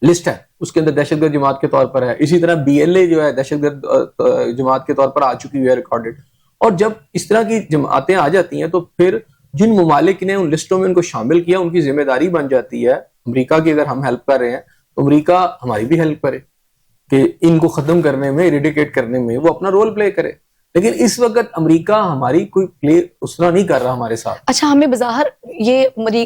لسٹ ہے اس کے اندر دہشت گرد جماعت کے طور پر ہے. اسی طرح BLA جو ہے دہشت گرد جماعت کے طور پر آ چکی ہوئی ہے ریکارڈڈ. اور جب اس طرح کی جماعتیں آ جاتی ہیں تو پھر جن ممالک نے ان لسٹوں میں ان کو شامل کیا ان کی ذمہ داری بن جاتی ہے امریکہ کی, اگر ہم ہیلپ کر رہے ہیں تو امریکہ ہماری بھی ہیلپ کرے کہ ان کو ختم کرنے میں, ایریڈیکیٹ کرنے میں وہ اپنا رول پلے کرے. لیکن اس وقت امریکہ ہماری کوئی پلے اس طرح نہیں کر رہا ہمارے ساتھ. اچھا, ہمیں بظاہر یہ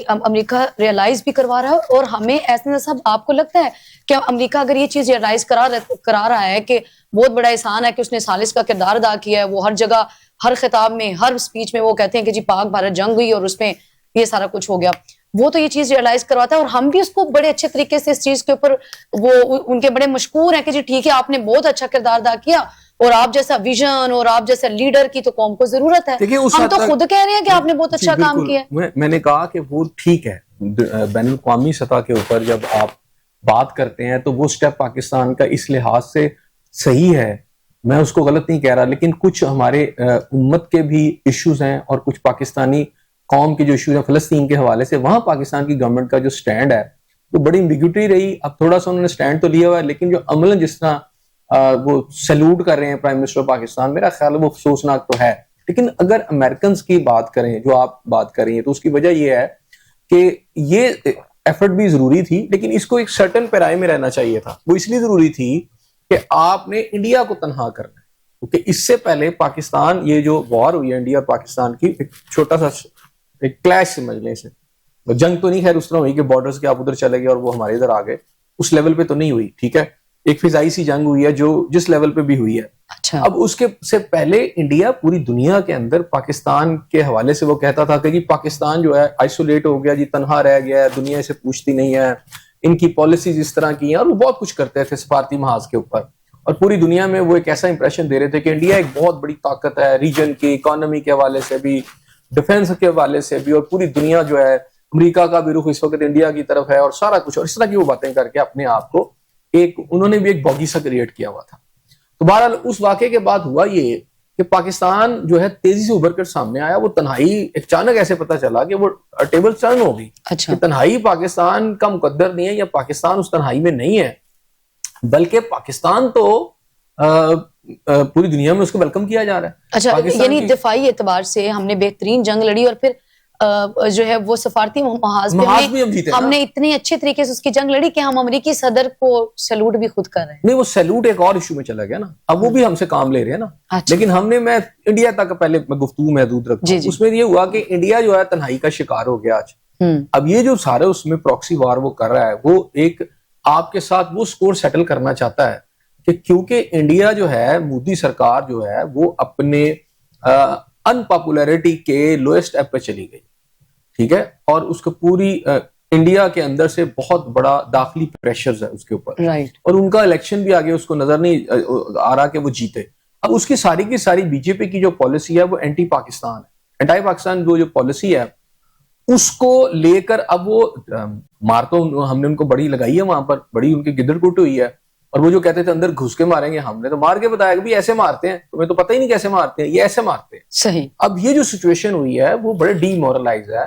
امریکہ ریئلائز بھی کروا رہا ہے, اور ہمیں ایسا صاحب آپ کو لگتا ہے کہ امریکہ اگر یہ چیز ریئلائز کرا رہا ہے کہ بہت بڑا احسان ہے کہ اس نے ثالث کا کردار ادا کیا ہے, وہ ہر جگہ ہر خطاب میں ہر اسپیچ میں وہ کہتے ہیں کہ جی پاک بھارت جنگ ہوئی اور اس میں یہ سارا کچھ ہو گیا, وہ تو یہ چیز ریئلائز کرواتا ہے, اور ہم بھی اس کو بڑے اچھے طریقے سے اس چیز کے اوپر وہ ان کے بڑے مشکور ہیں کہ جی ٹھیک ہے آپ نے بہت اچھا کردار ادا کیا, اور آپ جیسا ویژن اور آپ جیسا لیڈر کی تو قوم کو ضرورت ہے. ہم تو خود کہہ رہے ہیں کہ آپ نے بہت اچھا کام کیا. میں نے کہا کہ وہ ٹھیک ہے, بین الاقوامی سطح کے اوپر جب آپ بات کرتے ہیں تو وہ سٹیپ پاکستان کا اس لحاظ سے صحیح ہے, میں اس کو غلط نہیں کہہ رہا, لیکن کچھ ہمارے امت کے بھی ایشوز ہیں اور کچھ پاکستانی قوم کے جو ایشوز ہیں فلسطین کے حوالے سے, وہاں پاکستان کی گورنمنٹ کا جو سٹینڈ ہے وہ بڑی ایمبیگوٹی رہی. اب تھوڑا سا انہوں نے سٹینڈ تو لیا ہوا ہے, لیکن جو عملاً جس طرح وہ سیلوٹ کر رہے ہیں پرائم منسٹر پاکستان, میرا خیال ہے وہ افسوسناک تو ہے. لیکن اگر امریکنز کی بات کریں جو آپ بات کر رہی ہیں تو اس کی وجہ یہ ہے کہ یہ ایفرٹ بھی ضروری تھی, لیکن اس کو ایک سرٹن پیرائے میں رہنا چاہیے تھا. وہ اس لیے ضروری تھی کہ آپ نے انڈیا کو تنہا کرنا ہے, کیونکہ اس سے پہلے پاکستان, یہ جو وار ہوئی ہے انڈیا اور پاکستان کی, ایک چھوٹا سا ایک کلیش سمجھ لیں اسے, جنگ تو نہیں خیر اس طرح ہوئی کہ بارڈرز کے آپ ادھر چلے گئے اور وہ ہمارے ادھر آ گئے, اس لیول پہ تو نہیں ہوئی, ٹھیک ہے, ایک فضائی سی جنگ ہوئی ہے جو جس لیول پہ بھی ہوئی ہے. اچھا. اب اس کے سے پہلے انڈیا پوری دنیا کے اندر پاکستان کے حوالے سے وہ کہتا تھا کہ جی پاکستان جو ہے آئسولیٹ ہو گیا, جی تنہا رہ گیا ہے, دنیا اسے پوچھتی نہیں ہے, ان کی پالیسیز اس طرح کی ہیں, اور وہ بہت کچھ کرتے تھے سفارتی محاذ کے اوپر, اور پوری دنیا میں وہ ایک ایسا امپریشن دے رہے تھے کہ انڈیا ایک بہت بڑی طاقت ہے ریجن کی, اکانومی کے حوالے سے بھی, ڈیفنس کے حوالے سے بھی, اور پوری دنیا جو ہے امریکہ کا بھی رخ اس وقت انڈیا کی طرف ہے اور سارا کچھ, اور اس طرح کی وہ باتیں کر کے اپنے آپ کو ایک انہوں نے بھی ایک باغی سا کریٹ کیا ہوا تھا. تو بہرحال اس واقعے کے بعد ہوا یہ کہ پاکستان جو ہے تیزی سے ابھر کر سامنے آیا. وہ تنہائی اچانک ایسے پتہ چلا کہ وہ ٹیبل ٹرن ہو گئی. اچھا. کہ تنہائی پاکستان کا مقدر نہیں ہے, یا پاکستان اس تنہائی میں نہیں ہے, بلکہ پاکستان تو پوری دنیا میں اس کو ویلکم کیا جا رہا ہے. اچھا, یعنی دفاعی اعتبار سے ہم نے بہترین جنگ لڑی, اور پھر جو ہے وہ سفارتی محاذ میں ہم نے اتنے اچھے طریقے سے اس کی جنگ لڑی کہ ہم امریکی صدر کو سیلوٹ بھی خود کر رہے ہیں. نہیں, وہ سیلوٹ ایک اور ایشو میں چلا گیا نا, اب وہ بھی ہم سے کام لے رہے ہیں نا. لیکن ہم نے, میں انڈیا تک پہلے گفتگو محدود رکھتا ہوں, اس میں یہ ہوا کہ انڈیا جو ہے تنہائی کا شکار ہو گیا آج. اب یہ جو سارے اس میں پراکسی وار وہ کر رہا ہے, وہ ایک آپ کے ساتھ وہ سکور سیٹل کرنا چاہتا ہے کہ کیونکہ انڈیا جو ہے, مودی سرکار جو ہے, وہ اپنے ان پاپولیرٹی کے لوئسٹ ایپ پہ چلی گئی, ٹھیک ہے, اور اس کو پوری انڈیا کے اندر سے بہت بڑا داخلی پریشرز ہے اس کے اوپر, اور ان کا الیکشن بھی آگے اس کو نظر نہیں آ رہا کہ وہ جیتے. اب اس کی ساری بی جے پی کی جو پالیسی ہے وہ اینٹی پاکستان ہے. اینٹی پاکستان جو پالیسی ہے اس کو لے کر اب وہ مار تو ہم نے ان کو بڑی لگائی ہے, وہاں پر بڑی ان کی گدڑ کوٹ ہوئی ہے, اور وہ جو کہتے تھے اندر گھس کے ماریں گے, ہم نے تو مار کے بتایا کہ ایسے مارتے ہیں, تمہیں تو پتہ ہی نہیں کیسے مارتے ہیں, یہ ایسے مارتے ہیں. صحیح. اب یہ جو سچویشن ہوئی ہے وہ بڑے ڈی مورلائز ہے,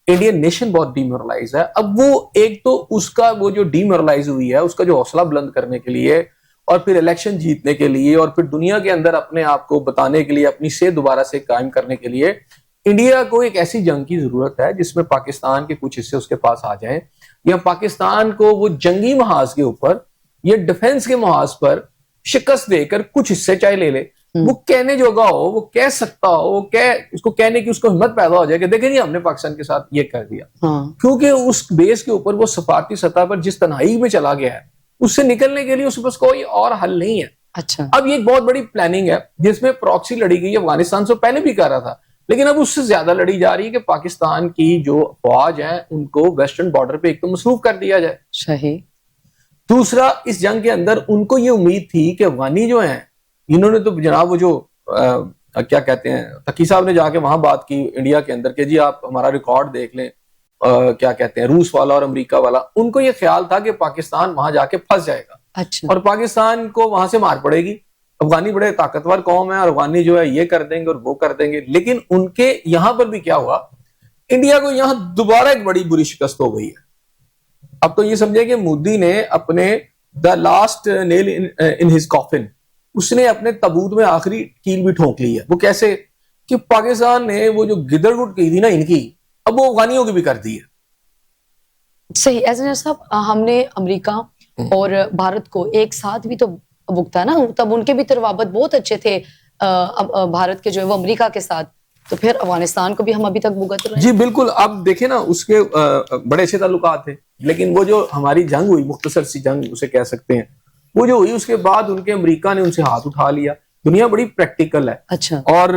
انڈین نیشن بہت ڈی مورلائز ہے. اب وہ ایک تو اس کا وہ جو ڈی مورلائز ہوئی ہے اس کا جو حوصلہ بلند کرنے کے لیے, اور پھر الیکشن جیتنے کے لیے, اور پھر دنیا کے اندر اپنے آپ کو بتانے کے لیے, اپنی صحت دوبارہ سے قائم کرنے کے لیے, انڈیا کو ایک ایسی جنگ کی ضرورت ہے جس میں پاکستان کے کچھ حصے اس کے پاس آ جائیں, یا پاکستان کو وہ جنگی محاذ کے اوپر یا ڈیفنس کے محاذ پر شکست دے کر کچھ حصے چاہے لے لے, وہ کہنے جوگا ہو, وہ کہہ سکتا ہو, وہ اس کو کہنے کی اس کو ہمت پیدا ہو جائے کہ دیکھیں جی ہم نے پاکستان کے ساتھ یہ کر دیا. کیونکہ اس بیس کے اوپر وہ سفارتی سطح پر جس تنہائی میں چلا گیا ہے اس سے نکلنے کے لیے اس کے پاس کوئی اور حل نہیں ہے. اچھا. اب یہ ایک بہت بڑی پلاننگ ہے جس میں پراکسی لڑی گئی, افغانستان سے پہلے بھی کر رہا تھا, لیکن اب اس سے زیادہ لڑی جا رہی ہے کہ پاکستان کی جو فوج ہے ان کو ویسٹرن بارڈر پہ ایک تو مصروف کر دیا جائے. صحیح. دوسرا, اس جنگ کے اندر ان کو یہ امید تھی کہ افغانی جو ہیں, انہوں نے تو جناب وہ جو کیا کہتے ہیں تقی صاحب نے جا کے وہاں بات کی انڈیا کے اندر کہ جی آپ ہمارا ریکارڈ دیکھ لیں, کیا کہتے ہیں روس والا اور امریکہ والا, ان کو یہ خیال تھا کہ پاکستان وہاں جا کے پھنس جائے گا. اچھا. اور پاکستان کو وہاں سے مار پڑے گی, افغانی بڑے طاقتور قوم ہے اور افغانی جو ہے یہ کر دیں گے اور وہ کر دیں گے. لیکن ان کے یہاں پر بھی کیا ہوا, انڈیا کو یہاں دوبارہ ایک بڑی بری شکست ہو گئی ہے. اب تو یہ سمجھے کہ مودی نے اپنے the last Nile in his coffin, اس نے اپنے تابوت میں آخری کیل بھی ٹھونک لی ہے. وہ کیسے کہ پاکستان نے وہ جو گدڑ گٹ کی تھی نا ان کی, اب وہ افغانیوں کی بھی کر دی ہے. صحیح. ایسے صاحب ہم نے امریکہ اور بھارت کو ایک ساتھ بھی تو بھگتا نا, تب ان کے بھی روابط بہت اچھے تھے بھارت کے جو ہے وہ امریکہ کے ساتھ, تو پھر افغانستان کو بھی ہم ابھی تک بھگت رہے ہیں. جی بالکل. اب دیکھیں نا اس کے بڑے اچھے تعلقات تھے, لیکن وہ جو ہماری جنگ ہوئی, مختصر سی جنگ اسے کہہ سکتے ہیں, وہ جو ہوئی اس کے بعد ان کے امریکہ نے ان سے ہاتھ اٹھا لیا. دنیا بڑی پریکٹیکل ہے. اچھا. اور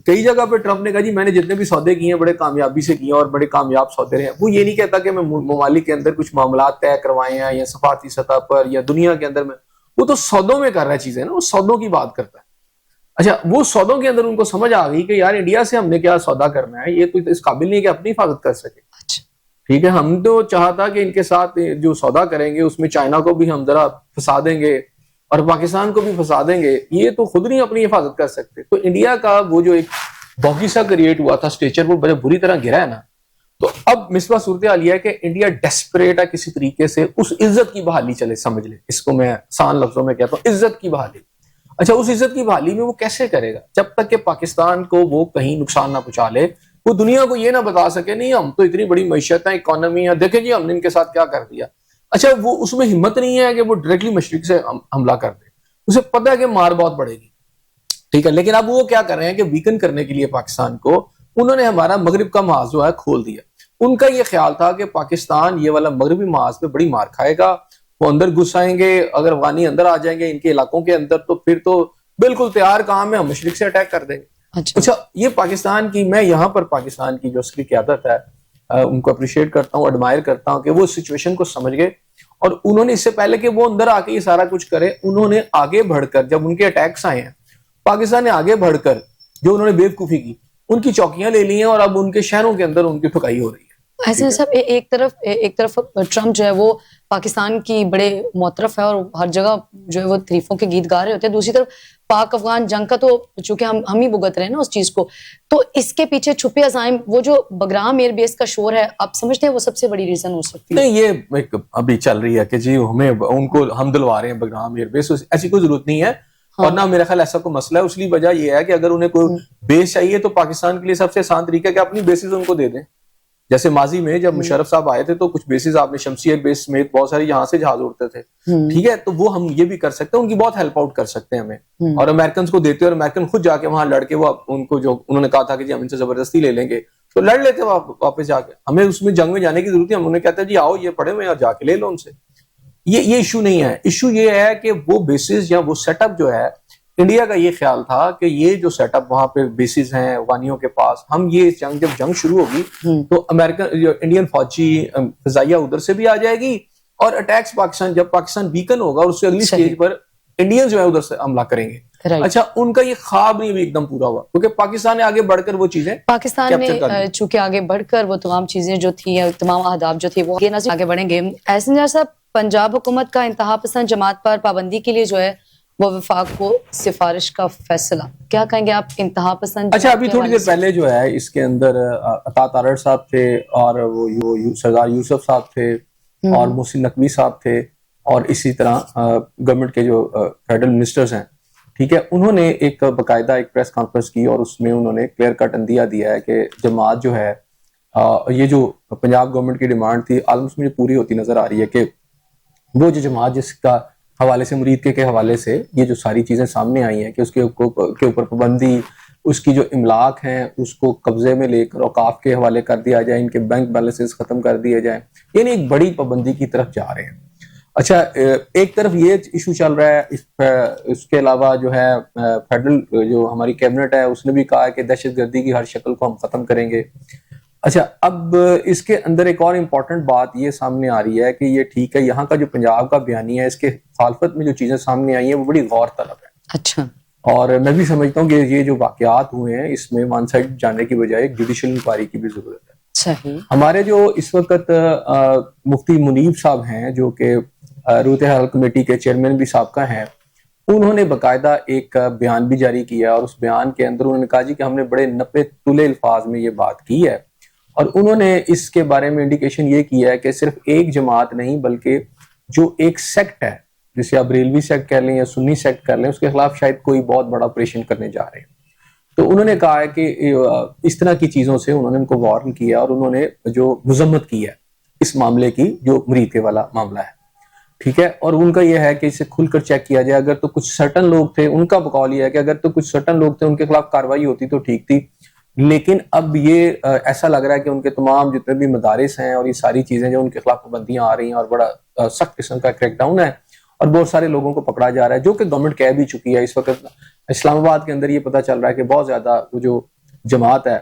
کئی جگہ پہ ٹرمپ نے کہا جی میں نے جتنے بھی سودے کیے ہیں بڑے کامیابی سے کیے اور بڑے کامیاب سودے رہے ہیں. وہ یہ نہیں کہتا کہ میں ممالک کے اندر کچھ معاملات طے کروائے ہیں یا سفارتی سطح پر یا دنیا کے اندر میں, وہ تو سودوں میں کر رہا ہے چیزیں نا, وہ سودوں کی بات کرتا ہے. اچھا, وہ سودوں کے اندر ان کو سمجھ آ گئی کہ یار انڈیا سے ہم نے کیا سودا کرنا ہے, یہ تو اس قابل نہیں ہے کہ اپنی حفاظت کر سکے. ٹھیک ہے, ہم تو چاہتا کہ ان کے ساتھ جو سودا کریں گے اس میں چائنا کو بھی ہم ذرا پھنسا دیں گے اور پاکستان کو بھی پھنسا دیں گے, یہ تو خود نہیں اپنی حفاظت کر سکتے. تو انڈیا کا وہ جو ایک باغی سا کریٹ ہوا تھا, اسٹیچر وہ بڑے بری طرح گرا ہے نا. تو اب مصباح صورتحال یہ ہے کہ انڈیا ڈیسپریٹ ہے کسی طریقے سے اس عزت کی بحالی چلے, سمجھ لیں اس کو میں آسان لفظوں میں کہتا ہوں, عزت کی بحالی. اچھا, اس عزت کی بحالی میں وہ کیسے کرے گا جب تک کہ پاکستان کو وہ کہیں نقصان نہ پہنچا لے, وہ دنیا کو یہ نہ بتا سکے نہیں ہم تو اتنی بڑی معیشت ہے, اکانومی ہے, دیکھیں جی ہم نے ان کے ساتھ کیا کر دیا. اچھا, وہ اس میں ہمت نہیں ہے کہ وہ ڈائریکٹلی مشرق سے حملہ کر دے, اسے پتہ ہے کہ مار بہت پڑے گی. ٹھیک ہے, لیکن اب وہ کیا کر رہے ہیں کہ ویکن کرنے کے لیے پاکستان کو انہوں نے ہمارا مغرب کا محاذ جو ہے کھول دیا. ان کا یہ خیال تھا کہ پاکستان یہ والا مغربی محاذ پہ بڑی مار کھائے گا, وہ اندر گھس آئیں گے, اگر افغانی اندر آ جائیں گے ان کے علاقوں کے اندر تو پھر تو بالکل تیار کام ہے, ہم مشرق سے اٹیک کر دیں گے. اچھا, یہ پاکستان کی, میں یہاں پر پاکستان کی جو عسکری قیادت ہے ان کو اپریشیٹ کرتا ہوں, ایڈمائر کرتا ہوں کہ وہ سچویشن کو سمجھ گئے اور انہوں نے اس سے پہلے کہ وہ اندر آ کے یہ سارا کچھ کرے, انہوں نے آگے بڑھ کر, جب ان کے اٹیکس آئے ہیں پاکستان نے آگے بڑھ کر جو انہوں نے بیوقوفی کی, ان کی چوکیاں لے لی ہیں اور اب ان کے شہروں کے اندر ان کی ٹھکائی ہو رہی ہے. ایسے صاحب ایک طرف ٹرمپ جو ہے وہ پاکستان کی بڑے معترف ہے اور ہر جگہ جو ہے وہ تعریفوں کے گیت گا رہے ہوتے ہیں, دوسری طرف پاک افغان جنگ کا تو چونکہ ہم ہی بھگت رہے ہیں نا اس چیز کو, تو اس کے پیچھے چھپے عزائم وہ جو بگرام ایئر بیس کا شور ہے, آپ سمجھتے ہیں وہ سب سے بڑی ریزن ہو سکتی ہے؟ نہیں, یہ ایک ابھی چل رہی ہے کہ جی ہمیں ان کو ہم دلوا رہے ہیں بگرام ایئر بیس, ایسی کوئی ضرورت نہیں ہے. اور نہ میرا خیال ایسا کوئی مسئلہ ہے. اس لیے وجہ یہ ہے کہ اگر انہیں کوئی بیس چاہیے تو پاکستان کے لیے سب سے آسان طریقہ ہے کہ اپنی بیسز ان کو دے دیں. جیسے ماضی میں جب مشرف صاحب آئے تھے تو کچھ بیسز آپ نے شمسی ایئر بیس سمیت بہت ساری یہاں سے جہاز اڑتے تھے. ٹھیک ہے, تو وہ ہم یہ بھی کر سکتے ہیں, ان کی بہت ہیلپ آؤٹ کر سکتے ہیں ہمیں, اور امریکنز کو دیتے, اور امریکن خود جا کے وہاں لڑ کے وہ ان کو جو انہوں نے کہا تھا کہ جی ہم ان سے زبردستی لے لیں گے تو لڑ لیتے واپس جا کے. ہمیں اس میں جنگ میں جانے کی ضرورت ہے, ہم انہیں کہتے ہیں جی آؤ یہ پڑے ہوئے اور جا کے لے لو ان سے. یہ ایشو نہیں ہے. ایشو یہ ہے کہ وہ بیسز یا وہ سیٹ اپ جو ہے, انڈیا کا یہ خیال تھا کہ یہ جو سیٹ اپ وہاں پہ بیسز ہیں افغانیوں کے پاس, ہم یہ جب جنگ شروع ہوگی تو امریکن انڈین فوجی فضائیہ ادھر سے بھی آ جائے گی, اور اٹیکس پاکستان, جب پاکستان ویکن ہوگا اور اس سے اگلی سٹیج پر انڈین جو ہے ادھر سے حملہ کریں گے. اچھا, ان کا یہ خواب نہیں بھی ایک دم پورا ہوا, کیونکہ پاکستان نے آگے بڑھ کر وہ چیزیں, پاکستان نے چونکہ آگے بڑھ کر وہ تمام چیزیں جو تھی, تمام اہداف جو تھے وہ آگے بڑھیں گے. ایسے صاحب, پنجاب حکومت کا انتہا پسند جماعت پر پابندی کے لیے جو ہے وہ وفاق کو سفارش کا فیصلہ, کیا کہیں گے آپ انتہا پسند؟ اچھا, ابھی تھوڑی دیر پہلے جو ہے اس کے اندر عطا تارڑ صاحب تھے اور وہ سردار یوسف صاحب تھے اور محسن نقوی صاحب تھے, اور اسی طرح گورنمنٹ کے جو فیڈرل منسٹرز ہیں, ٹھیک ہے, انہوں نے ایک باقاعدہ ایک پریس کانفرنس کی اور اس میں انہوں نے کلیئر کٹ اندیا دیا ہے کہ جماعت جو ہے, یہ جو پنجاب گورنمنٹ کی ڈیمانڈ تھی آلموسٹ مجھے پوری ہوتی نظر آ رہی ہے کہ وہ جو جماعت جس کا حوالے سے مرید کے حوالے سے یہ جو ساری چیزیں سامنے آئی ہیں کہ اس کے اوپر پابندی, اس کی جو املاک ہیں اس کو قبضے میں لے کر اوقاف کے حوالے کر دیا جائے, ان کے بینک بیلنسز ختم کر دیے جائیں, یعنی ایک بڑی پابندی کی طرف جا رہے ہیں. اچھا, ایک طرف یہ ایشو چل رہا ہے, اس کے علاوہ جو ہے فیڈرل جو ہماری کیبنٹ ہے اس نے بھی کہا ہے کہ دہشت گردی کی ہر شکل کو ہم ختم کریں گے. اچھا, اب اس کے اندر ایک اور امپورٹنٹ بات یہ سامنے آ رہی ہے کہ یہ ٹھیک ہے یہاں کا جو پنجاب کا بیانیہ ہے اس کے مخالفت میں جو چیزیں سامنے آئی ہیں وہ بڑی غور طلب ہے. اچھا, اور میں بھی سمجھتا ہوں کہ یہ جو واقعات ہوئے ہیں اس میں ون سائڈ جانے کی بجائے جوڈیشل انکوائری کی بھی ضرورت ہے. صحیح. ہمارے جو اس وقت مفتی منیب صاحب ہیں جو کہ روت حال کمیٹی کے چیئرمین بھی سابقہ ہیں, انہوں نے باقاعدہ ایک بیان بھی جاری کیا اور اس بیان کے اندر انہوں نے کہا جی کہ ہم نے بڑے نپے تلے الفاظ میں یہ بات کی ہے، اور انہوں نے اس کے بارے میں انڈیکیشن یہ کیا ہے کہ صرف ایک جماعت نہیں بلکہ جو ایک سیکٹ ہے، جسے آپ بریلوی سیکٹ کہہ لیں یا سنی سیکٹ کر لیں، اس کے خلاف شاید کوئی بہت بڑا آپریشن کرنے جا رہے ہیں. تو انہوں نے کہا ہے کہ اس طرح کی چیزوں سے انہوں نے ان کو وارن کیا اور انہوں نے جو مذمت کی ہے اس معاملے کی جو مریخے والا معاملہ ہے، ٹھیک ہے. اور ان کا یہ ہے کہ اسے کھل کر چیک کیا جائے. اگر تو کچھ سرٹن لوگ تھے، ان کا بقول یہ ہے کہ اگر تو کچھ سرٹن لوگ تھے ان کے خلاف کاروائی ہوتی تو ٹھیک تھی، لیکن اب یہ ایسا لگ رہا ہے کہ ان کے تمام جتنے بھی مدارس ہیں اور یہ ساری چیزیں جو ان کے خلاف پابندیاں آ رہی ہیں اور بڑا سخت قسم کا کریک ڈاؤن ہے اور بہت سارے لوگوں کو پکڑا جا رہا ہے، جو کہ گورنمنٹ کہہ بھی چکی ہے. اس وقت اسلام آباد کے اندر یہ پتہ چل رہا ہے کہ بہت زیادہ وہ جو جماعت ہے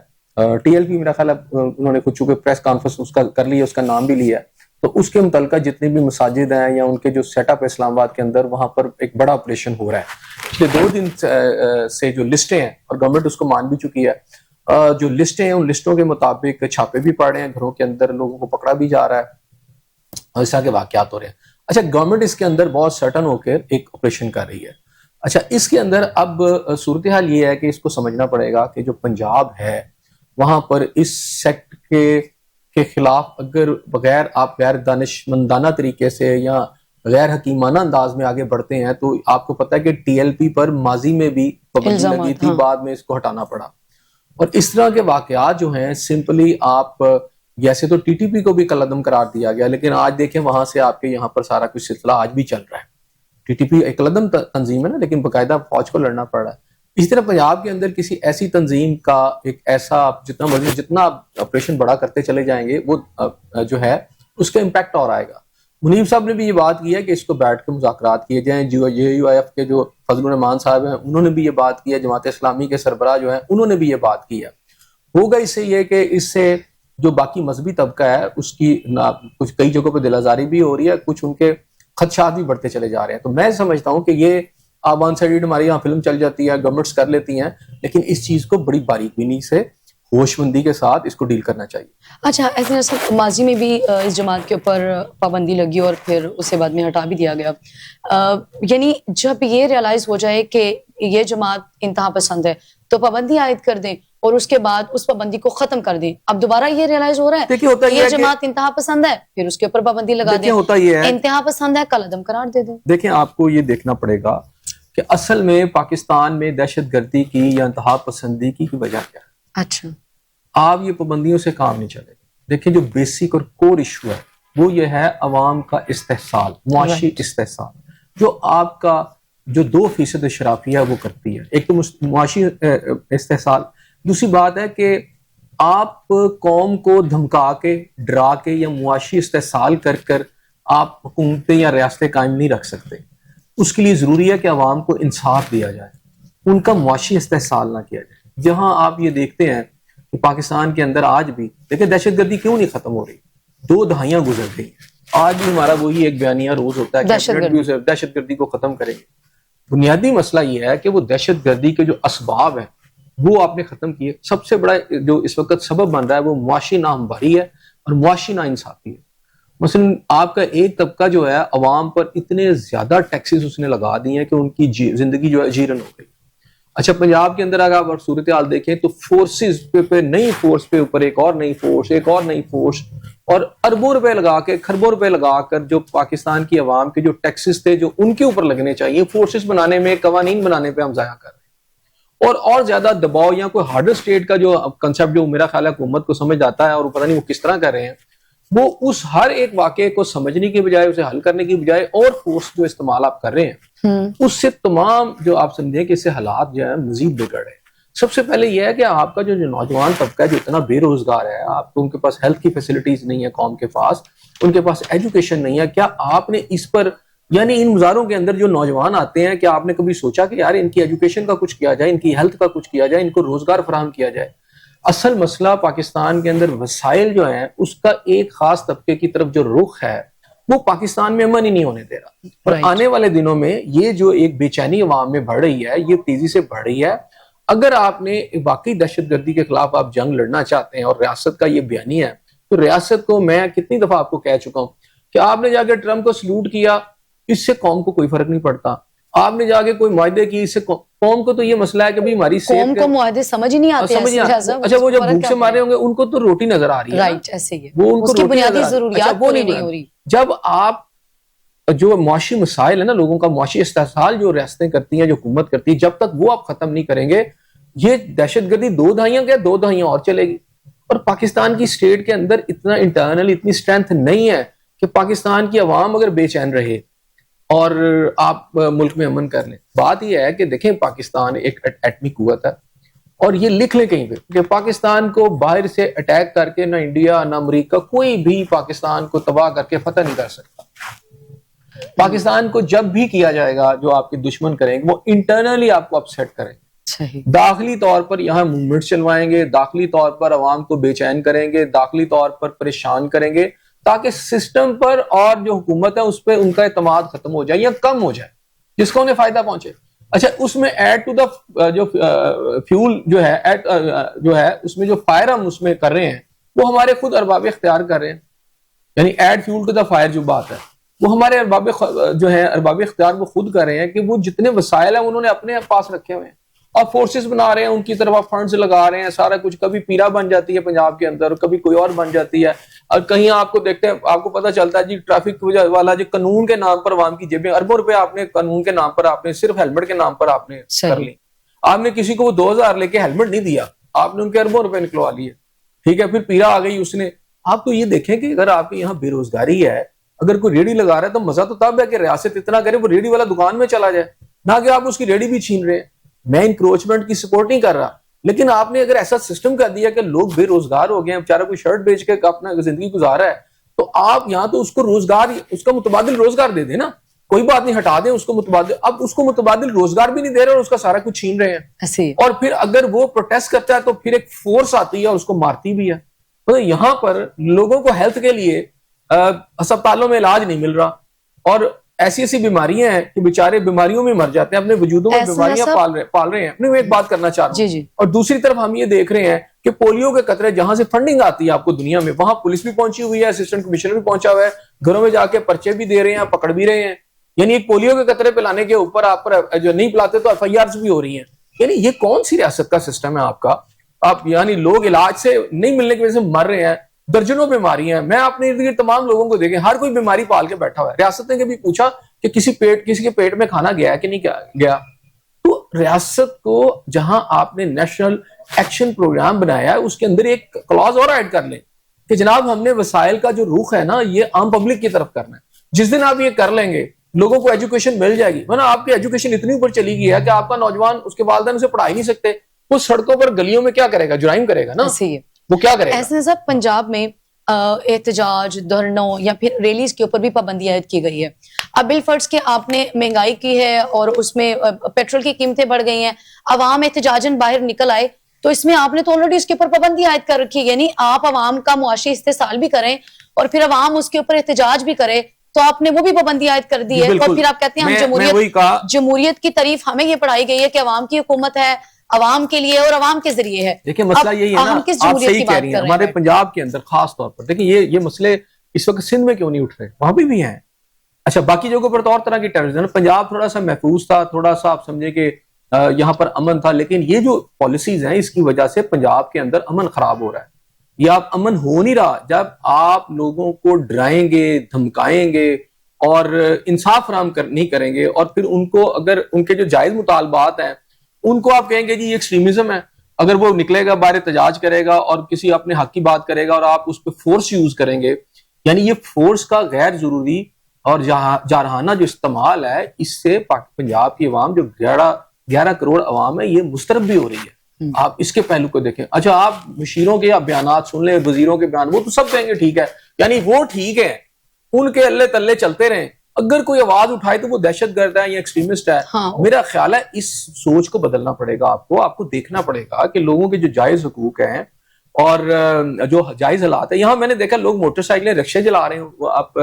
ٹی ایل پی، میرا خیال ہے انہوں نے خود چونکہ پریس کانفرنس اس کا کر لی ہے، اس کا نام بھی لیا ہے، تو اس کے متعلقہ جتنی بھی مساجد ہیں یا ان کے جو سیٹ اپ ہے اسلام آباد کے اندر، وہاں پر ایک بڑا آپریشن ہو رہا ہے. پچھلے 2 دن سے جو لسٹیں ہیں اور گورنمنٹ اس کو مان بھی چکی ہے، جو لسٹیں ہیں ان لسٹوں کے مطابق چھاپے بھی پڑ رہے ہیں گھروں کے اندر، لوگوں کو پکڑا بھی جا رہا ہے اور اس طرح کے واقعات ہو رہے ہیں. اچھا، گورنمنٹ اس کے اندر بہت سرٹن ہو کے ایک آپریشن کر رہی ہے. اچھا، اس کے اندر اب صورتحال یہ ہے کہ اس کو سمجھنا پڑے گا کہ جو پنجاب ہے وہاں پر اس سیکٹ کے خلاف اگر بغیر آپ غیر دانشمندانہ طریقے سے یا غیر حکیمانہ انداز میں آگے بڑھتے ہیں تو آپ کو پتہ ہے کہ ٹی ایل پی پر ماضی میں بھی پابندی لگی تھی، بعد میں اس کو ہٹانا پڑا. اور اس طرح کے واقعات جو ہیں سمپلی آپ جیسے تو ٹی ٹی پی کو بھی کالعدم قرار دیا گیا، لیکن آج دیکھیں وہاں سے آپ کے یہاں پر سارا کچھ سلسلہ آج بھی چل رہا ہے. ٹی ٹی پی ایک قلعدم تنظیم ہے نا، لیکن باقاعدہ فوج کو لڑنا پڑ رہا ہے. اسی طرح پنجاب کے اندر کسی ایسی تنظیم کا ایک ایسا جتنا آپریشن بڑا کرتے چلے جائیں گے وہ جو ہے اس کا امپیکٹ اور آئے گا. منیب صاحب نے بھی یہ بات کی ہے کہ اس کو بیٹھ کے مذاکرات کیے جائیں. جو یو آئی ایف کے جو فضل الرحمان صاحب ہیں انہوں نے بھی یہ بات کی ہے، جماعت اسلامی کے سربراہ جو ہیں انہوں نے بھی یہ بات کی ہے. ہوگا اس سے یہ کہ اس سے جو باقی مذہبی طبقہ ہے اس کی کچھ کئی جگہوں پہ دل آزاری بھی ہو رہی ہے، کچھ ان کے خدشات بھی بڑھتے چلے جا رہے ہیں. تو میں سمجھتا ہوں کہ یہ آپ آن سائڈ ہمارے یہاں فلم چل جاتی ہے، گورنمنٹس کر لیتی ہیں، لیکن اس چیز کو بڑی باریک بینی سے ہوش مندی کے ساتھ اس کو ڈیل کرنا چاہیے. اچھا، ایسے ماضی میں بھی اس جماعت کے اوپر پابندی لگی اور پھر اسے بعد میں ہٹا بھی دیا گیا. یعنی جب یہ ریئلائز ہو جائے کہ یہ جماعت انتہا پسند ہے تو پابندی عائد کر دیں اور اس کے بعد اس پابندی کو ختم کر دیں. اب دوبارہ یہ ریئلائز ہو رہا ہے کہ یہ جماعت انتہا پسند ہے، پھر اس کے اوپر پابندی لگا دیں. انتہا پسند ہے کالعدم قرار دے دیں. دیکھیں، آپ کو یہ دیکھنا پڑے گا کہ اصل میں پاکستان میں دہشت گردی کی یا انتہا پسندی کی وجہ کیا ہے. اچھا، آپ یہ پابندیوں سے کام نہیں چلے گا. دیکھیں، جو بیسک اور کور ایشو ہے وہ یہ ہے عوام کا استحصال، معاشی استحصال، جو آپ کا جو 2% اشرافیہ وہ کرتی ہے. ایک تو معاشی استحصال، دوسری بات ہے کہ آپ قوم کو دھمکا کے، ڈرا کے یا معاشی استحصال کر کر آپ حکومتیں یا ریاستیں قائم نہیں رکھ سکتے. اس کے لیے ضروری ہے کہ عوام کو انصاف دیا جائے، ان کا معاشی استحصال نہ کیا جائے. جہاں آپ یہ دیکھتے ہیں کہ پاکستان کے اندر آج بھی دیکھیں دہشت گردی کیوں نہیں ختم ہو رہی. 2 دہائیاں گزر گئی ہیں، آج بھی ہمارا وہی ایک بیانیہ روز ہوتا ہے کہ دہشت گردی کو ختم کریں گے. بنیادی مسئلہ یہ ہے کہ وہ دہشت گردی کے جو اسباب ہیں وہ آپ نے ختم کیے. سب سے بڑا جو اس وقت سبب بن رہا ہے وہ معاشی ناہمواری ہے اور معاشی ناانصافی ہے. مثلا آپ کا ایک طبقہ جو ہے عوام پر اتنے زیادہ ٹیکسز اس نے لگا دی ہیں کہ ان کی زندگی جو ہے جیرن ہو گئی. اچھا، پنجاب کے اندر اگر آپ صورتحال دیکھیں تو فورسز پہ نئی فورس پہ اوپر ایک اور نئی فورس اور اربوں روپے لگا کے، کھربوں روپے لگا کر جو پاکستان کی عوام کے جو ٹیکسز تھے جو ان کے اوپر لگنے چاہیے فورسز بنانے میں، قوانین بنانے پہ ہم ضائع کر رہے ہیں. اور زیادہ دباؤ یا کوئی ہارڈر اسٹیٹ کا جو کنسیپٹ جو میرا خیال ہے حکومت کو سمجھ آتا ہے اور پتہ نہیں وہ کس طرح کر رہے ہیں، وہ اس ہر ایک واقعے کو سمجھنے کی بجائے، اسے حل کرنے کی بجائے اور فورس جو استعمال آپ کر رہے ہیں اس سے تمام جو آپ سمجھیں کہ اس سے حالات جو ہے مزید بگڑ رہے ہیں. سب سے پہلے یہ ہے کہ آپ کا جو نوجوان طبقہ ہے جو اتنا بے روزگار ہے، آپ کو ان کے پاس ہیلتھ کی فیسلٹیز نہیں ہے، قوم کے پاس ان کے پاس ایجوکیشن نہیں ہے. کیا آپ نے اس پر یعنی ان مزاروں کے اندر جو نوجوان آتے ہیں کیا آپ نے کبھی سوچا کہ یار ان کی ایجوکیشن کا کچھ کیا جائے، ان کی ہیلتھ کا کچھ کیا جائے، ان کو روزگار فراہم کیا جائے. اصل مسئلہ پاکستان کے اندر وسائل جو ہیں اس کا ایک خاص طبقے کی طرف جو رخ ہے وہ پاکستان میں امن ہی نہیں ہونے دے رہا. اور آنے والے دنوں میں یہ جو ایک بے چینی عوام میں بڑھ رہی ہے یہ تیزی سے بڑھ رہی ہے. اگر آپ نے واقعی دہشت گردی کے خلاف آپ جنگ لڑنا چاہتے ہیں اور ریاست کا یہ بیانیہ ہے تو ریاست کو میں کتنی دفعہ آپ کو کہہ چکا ہوں کہ آپ نے جا کے ٹرمپ کو سلوٹ کیا، اس سے قوم کو کوئی فرق نہیں پڑتا. آپ نے جا کے کوئی معاہدے کی, اس سے قوم کو تو یہ مسئلہ ہے کہ بھی ہماری قوم کو معاہدے سمجھ ہی نہیں آتے. اچھا وہ جب بھوک سے مارے ہوں گے ان کو تو روٹی نظر آ رہی ہے, رائٹ, ایسے ہی وہ ان کو بنیادی ضروریات پوری نہیں ہو رہی. جب آپ جو معاشی مسائل ہے نا, لوگوں کا معاشی استحصال جو ریاستیں کرتی ہیں, جو حکومت کرتی ہے, جب تک وہ آپ ختم نہیں کریں گے, یہ دہشت گردی 2 دہائیاں کیا 2 دہائیاں اور چلے گی. اور پاکستان کی اسٹیٹ کے اندر اتنا انٹرنل اتنی اسٹرینتھ نہیں ہے کہ پاکستان کی عوام اگر بے چین رہے اور آپ ملک میں امن کر لیں. بات یہ ہے کہ دیکھیں پاکستان ایک ایٹمی قوت ہے, اور یہ لکھ لیں کہیں پہ کہ پاکستان کو باہر سے اٹیک کر کے نہ انڈیا نہ امریکہ کوئی بھی پاکستان کو تباہ کر کے فتح نہیں کر سکتا. پاکستان کو جب بھی کیا جائے گا جو آپ کے دشمن کریں گے وہ انٹرنلی آپ کو اپسیٹ کریں, داخلی طور پر یہاں موومنٹ چلوائیں گے, داخلی طور پر عوام کو بے چین کریں گے, داخلی طور پر پریشان کریں گے, تاکہ سسٹم پر اور جو حکومت ہے اس پہ ان کا اعتماد ختم ہو جائے یا کم ہو جائے, جس کو انہیں فائدہ پہنچے. اچھا اس میں ایڈ ٹو دا جو فیول جو ہے اس میں جو فائر ہم اس میں کر رہے ہیں وہ ہمارے خود ارباب اختیار کر رہے ہیں, یعنی add fuel to the fire جو بات ہے وہ ہمارے ارباب اختیار وہ خود کر رہے ہیں کہ وہ جتنے وسائل ہیں انہوں نے اپنے پاس رکھے ہوئے ہیں, اور فورسز بنا رہے ہیں, ان کی طرف فنڈز لگا رہے ہیں, سارا کچھ. کبھی پیرا بن جاتی ہے پنجاب کے اندر, کبھی کوئی اور بن جاتی ہے, اور کہیں آپ کو دیکھتے ہیں آپ کو پتہ چلتا ہے جی ٹریفک والا جو قانون کے نام پر عوام کی جیبیں اربوں روپے آپ نے قانون کے نام پر آپ نے صرف ہیلمٹ کے نام پر آپ نے کر لی. آپ نے کسی کو وہ 2000 لے کے ہیلمٹ نہیں دیا, آپ نے ان کے اربوں روپے نکلوا لیے, ٹھیک ہے, پھر پیرا آ گئی اس نے. آپ تو یہ دیکھیں کہ اگر آپ کے یہاں بے روزگاری ہے, اگر کوئی ریڑھی لگا رہا ہے تو مزہ تو تب ہے کہ ریاست اتنا کرے وہ ریڑھی والا دکان میں چلا جائے, نہ کہ آپ اس کی ریڑھی بھی چھین رہے ہیں. میں انکروچمنٹ کی سپورٹ نہیں کر رہا, لیکن آپ نے اگر ایسا سسٹم کر دیا کہ لوگ بے روزگار ہو گئے ہیں, بیچارہ کوئی شرٹ بیچ کے اپنا زندگی گزارا ہے, تو آپ یہاں تو اس کو روزگار, اس کا متبادل روزگار دے دیں نا, کوئی بات نہیں, ہٹا دیں اس کو متبادل. اب اس کو متبادل روزگار بھی نہیں دے رہے اور اس کا سارا کچھ چھین رہے ہیں, اور پھر اگر وہ پروٹیسٹ کرتا ہے تو پھر ایک فورس آتی ہے اور اس کو مارتی بھی ہے. تو یہاں پر لوگوں کو ہیلتھ کے لیے اسپتالوں میں علاج نہیں مل رہا, اور ایسی ایسی بیماریاں ہیں کہ بیچارے بیماریوں میں مر جاتے ہیں, اپنے وجودوں میں بیماریاں پال رہے ہیں. میں ایک بات کرنا چاہ رہا ہوں, اور دوسری طرف ہم یہ دیکھ رہے ہیں کہ پولیو کے قطرے جہاں سے فنڈنگ آتی ہے آپ کو دنیا میں, وہاں پولیس بھی پہنچی ہوئی ہے, اسسٹنٹ کمشنر بھی پہنچا ہوا ہے, گھروں میں جا کے پرچے بھی دے رہے ہیں, پکڑ بھی رہے ہیں. یعنی ایک پولیو کے قطرے پلانے کے اوپر آپ پر جو نہیں پلاتے تو FIRs بھی ہو رہی ہیں. یعنی یہ کون سی ریاست کا سسٹم ہے آپ کا؟ آپ یعنی لوگ علاج سے نہیں ملنے کی وجہ سے مر رہے ہیں, درجنوں بیماریاں ہیں. میں اپنے ارد گرد تمام لوگوں کو دیکھیں, ہر کوئی بیماری پال کے بیٹھا ہوا ہے. ریاست نے کبھی پوچھا کہ کسی کے پیٹ میں کھانا گیا ہے کہ نہیں گیا؟ تو ریاست کو جہاں آپ نے نیشنل ایکشن پروگرام بنایا ہے اس کے اندر ایک کلاز اور ایڈ کر لیں کہ جناب ہم نے وسائل کا جو رخ ہے نا یہ عام پبلک کی طرف کرنا ہے. جس دن آپ یہ کر لیں گے لوگوں کو ایجوکیشن مل جائے گی, ورنہ آپ کی ایجوکیشن اتنی اوپر چلی گئی ہے کہ آپ کا نوجوان اس کے والدین اسے پڑھا ہی نہیں سکتے, وہ سڑکوں پر گلیوں میں کیا کرے گا, جرائم کرے گا نا, وہ کیا کرے گا. ایسے صاحب پنجاب میں احتجاج, دھرنوں یا پھر ریلیز کے اوپر بھی پابندی عائد کی گئی ہے. اب بالفرض کہ آپ نے مہنگائی کی ہے اور اس میں پیٹرول کی قیمتیں بڑھ گئی ہیں, عوام احتجاجن باہر نکل آئے, تو اس میں آپ نے تو آلریڈی اس کے اوپر پابندی عائد کر رکھی ہے. یعنی آپ عوام کا معاشی استحصال بھی کریں اور پھر عوام اس کے اوپر احتجاج بھی کرے, تو آپ نے وہ بھی پابندی عائد کر دی ہے. اور پھر آپ کہتے ہیں ہم جمہوریت کی تعریف ہمیں یہ پڑھائی گئی ہے کہ عوام کی حکومت ہے, عوام کے لیے اور عوام کے ذریعے ہے. دیکھیں مسئلہ یہی ہے نا, آپ صحیح کہہ رہی ہیں, ہمارے پنجاب کے اندر خاص طور پر دیکھیں یہ مسئلے اس وقت سندھ میں کیوں نہیں اٹھ رہے, وہاں بھی ہیں. اچھا باقی جگہوں پر تو اور طرح کی ٹیررزم, پنجاب تھوڑا سا محفوظ تھا, تھوڑا سا آپ سمجھے کہ یہاں پر امن تھا, لیکن یہ جو پالیسیز ہیں اس کی وجہ سے پنجاب کے اندر امن خراب ہو رہا ہے. یہ آپ امن ہو نہیں رہا جب آپ لوگوں کو ڈرائیں گے, دھمکائیں گے اور انصاف فراہم نہیں کریں گے, اور پھر ان کو اگر ان کے جو جائز مطالبات ہیں ان کو آپ کہیں گے جی یہ ایکسٹریمزم ہے, اگر وہ نکلے گا باہر احتجاج کرے گا اور کسی اپنے حق کی بات کرے گا اور آپ اس پہ فورس یوز کریں گے, یعنی یہ فورس کا غیر ضروری اور جارحانہ جو استعمال ہے, اس سے پنجاب کی عوام جو 11 کروڑ عوام ہے یہ مضطرب بھی ہو رہی ہے. آپ اس کے پہلو کو دیکھیں. اچھا آپ مشیروں کے بیانات سن لیں, وزیروں کے بیان, وہ تو سب کہیں گے ٹھیک ہے, یعنی وہ ٹھیک ہے, ان کے اللہ تلے چلتے رہیں. اگر کوئی آواز اٹھائے تو وہ دہشت گرد ہے یا ایکسٹریمسٹ ہے. میرا خیال ہے اس سوچ کو بدلنا پڑے گا, آپ کو دیکھنا پڑے گا کہ لوگوں کے جو جائز حقوق ہیں اور جو جائز حالات ہیں. یہاں میں نے دیکھا لوگ موٹر سائیکلیں رکشے چلا رہے ہیں, آپ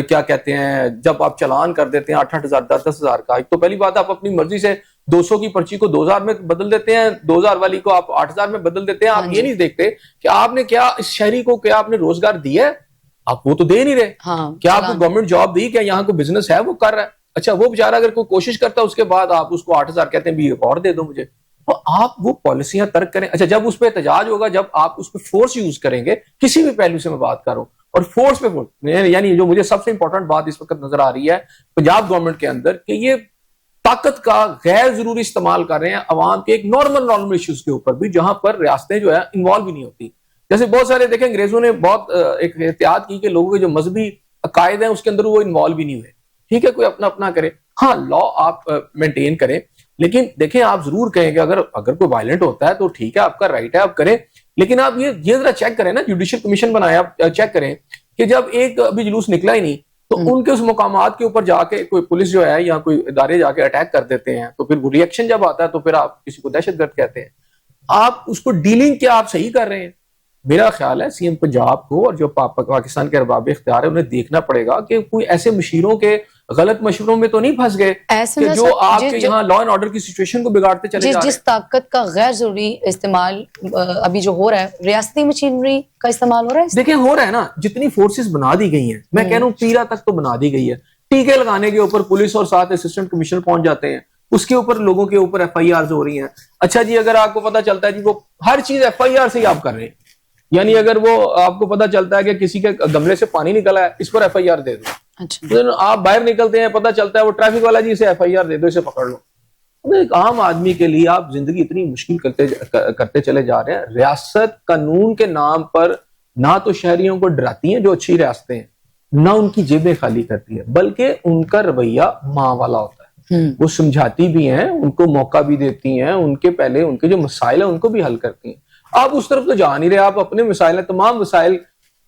کیا کہتے ہیں جب آپ چلان کر دیتے ہیں 8,000 10,000 کا, ایک تو پہلی بات آپ اپنی مرضی سے 200 کی پرچی کو 2,000 میں بدل دیتے ہیں, 2,000 والی کو آپ 8,000 میں بدل دیتے ہیں. آپ یہ نہیں دیکھتے کہ آپ نے کیا اس شہری کو کیا آپ نے روزگار دیا ہے, آپ وہ تو دے نہیں رہے. کیا آپ کو گورنمنٹ جاب دی, کیا یہاں کو بزنس ہے وہ کر رہا ہے, اچھا وہ بیچارہ اگر کوئی کوشش کرتا ہے اس کے بعد آپ اس کو 8,000 کہتے ہیں بھی ایک اور دے دو مجھے. تو آپ وہ پالیسیاں ترک کریں. اچھا جب اس پہ احتجاج ہوگا, جب آپ اس پہ فورس یوز کریں گے, کسی بھی پہلو سے میں بات کر رہا ہوں, اور فورس پہ یعنی جو مجھے سب سے امپورٹنٹ بات اس وقت نظر آ رہی ہے پنجاب گورنمنٹ کے اندر کہ یہ طاقت کا غیر ضروری استعمال کر رہے ہیں عوام کے ایک نارمل ایشوز کے اوپر بھی, جہاں پر ریاستیں جو ہے انوالو بھی نہیں ہوتی. جیسے بہت سارے دیکھیں انگریزوں نے بہت ایک احتیاط کی کہ لوگوں کے جو مذہبی عقائد ہیں اس کے اندر وہ انوالو بھی نہیں ہوئے. ٹھیک ہے, کوئی اپنا اپنا کرے, ہاں لا آپ مینٹین کریں, لیکن دیکھیں آپ ضرور کہیں کہ اگر کوئی وائلنٹ ہوتا ہے تو ٹھیک ہے, آپ کا رائٹ ہے, آپ کریں, لیکن آپ یہ ذرا چیک کریں نا, جوڈیشل کمیشن بنایا, آپ چیک کریں کہ جب ایک ابھی جلوس نکلا ہی نہیں تو ان کے اس مقامات کے اوپر جا کے کوئی پولیس جو ہے یا کوئی ادارے جا کے اٹیک کر دیتے ہیں, تو پھر وہ ری ایکشن جب آتا ہے تو پھر آپ کسی کو دہشت گرد کہتے ہیں. آپ اس کو ڈیلنگ کیا آپ صحیح کر رہے ہیں. میرا خیال ہے سی ایم پنجاب کو اور جو پاکستان کے ارباب اختیار ہے انہیں دیکھنا پڑے گا کہ کوئی ایسے مشیروں کے غلط مشوروں میں تو نہیں پھنس گئے کہ جو آپ کے یہاں لا اینڈ آرڈر کی سچویشن کو بگاڑتے چلے جا رہے ہیں. جس طاقت کا غیر ضروری استعمال ابھی جو ہو رہا ہے, ریاستی مشینری کا استعمال ہو رہا ہے. دیکھیں ہو رہا ہے نا, جتنی فورسز بنا دی گئی ہیں, میں کہہ رہا ہوں پیرا تک تو بنا دی گئی ہے, ٹیکے لگانے کے اوپر پولیس اور ساتھ اسسٹنٹ کمشنر پہنچ جاتے ہیں, اس کے اوپر لوگوں کے اوپر ایف آئی آرز ہو رہی ہیں. اچھا جی, اگر آپ کو پتا چلتا ہے جی وہ ہر چیز ایف آئی آر سے ہی آپ کر رہے ہیں, یعنی اگر وہ آپ کو پتا چلتا ہے کہ کسی کے گملے سے پانی نکلا ہے, اس پر ایف آئی آر دے دو. آپ باہر نکلتے ہیں, پتا چلتا ہے وہ ٹریفک والا جی اسے ایف آئی آر دے دو, اسے پکڑ لو. ایک عام آدمی کے لیے آپ زندگی اتنی مشکل کرتے چلے جا رہے ہیں. ریاست قانون کے نام پر نہ تو شہریوں کو ڈراتی ہیں جو اچھی ریاستیں ہیں, نہ ان کی جیبیں خالی کرتی ہیں, بلکہ ان کا رویہ ماں والا ہوتا ہے. وہ سمجھاتی بھی ہیں, ان کو موقع بھی دیتی ہیں, ان کے پہلے ان کے جو مسائل ہیں ان کو بھی حل کرتی ہیں. آپ اس طرف تو جا نہیں رہے, آپ اپنے مسائل ہیں, تمام مسائل.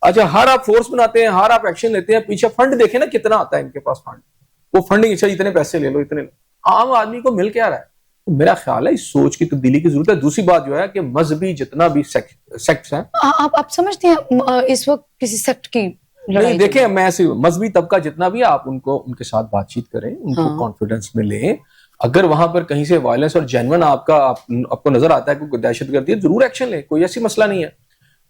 اچھا ہر آپ فورس بناتے ہیں, ہر آپ ایکشن لیتے ہیں, پیچھے فنڈ دیکھیں نا کتنا آتا ہے ان کے پاس فنڈ, وہ فنڈنگ اچھا اتنے پیسے لے لو, اتنے عام آدمی کو مل کے آ رہا ہے. میرا خیال ہے اس سوچ کی تبدیلی کی ضرورت ہے. دوسری بات جو ہے کہ مذہبی جتنا بھی سیکٹس ہیں, آپ سمجھتے ہیں اس وقت کسی سیکٹ کی نہیں, دیکھیں میں مذہبی طبقہ جتنا بھی آپ ان کے ساتھ بات چیت کریں, ان کو کانفیڈنس میں لیں. اگر وہاں پر کہیں سے وائلنس اور جینون آپ کو نظر آتا ہے کہ کوئی دہشت گردی ہے, ضرور ایکشن لیں, کوئی ایسی مسئلہ نہیں ہے.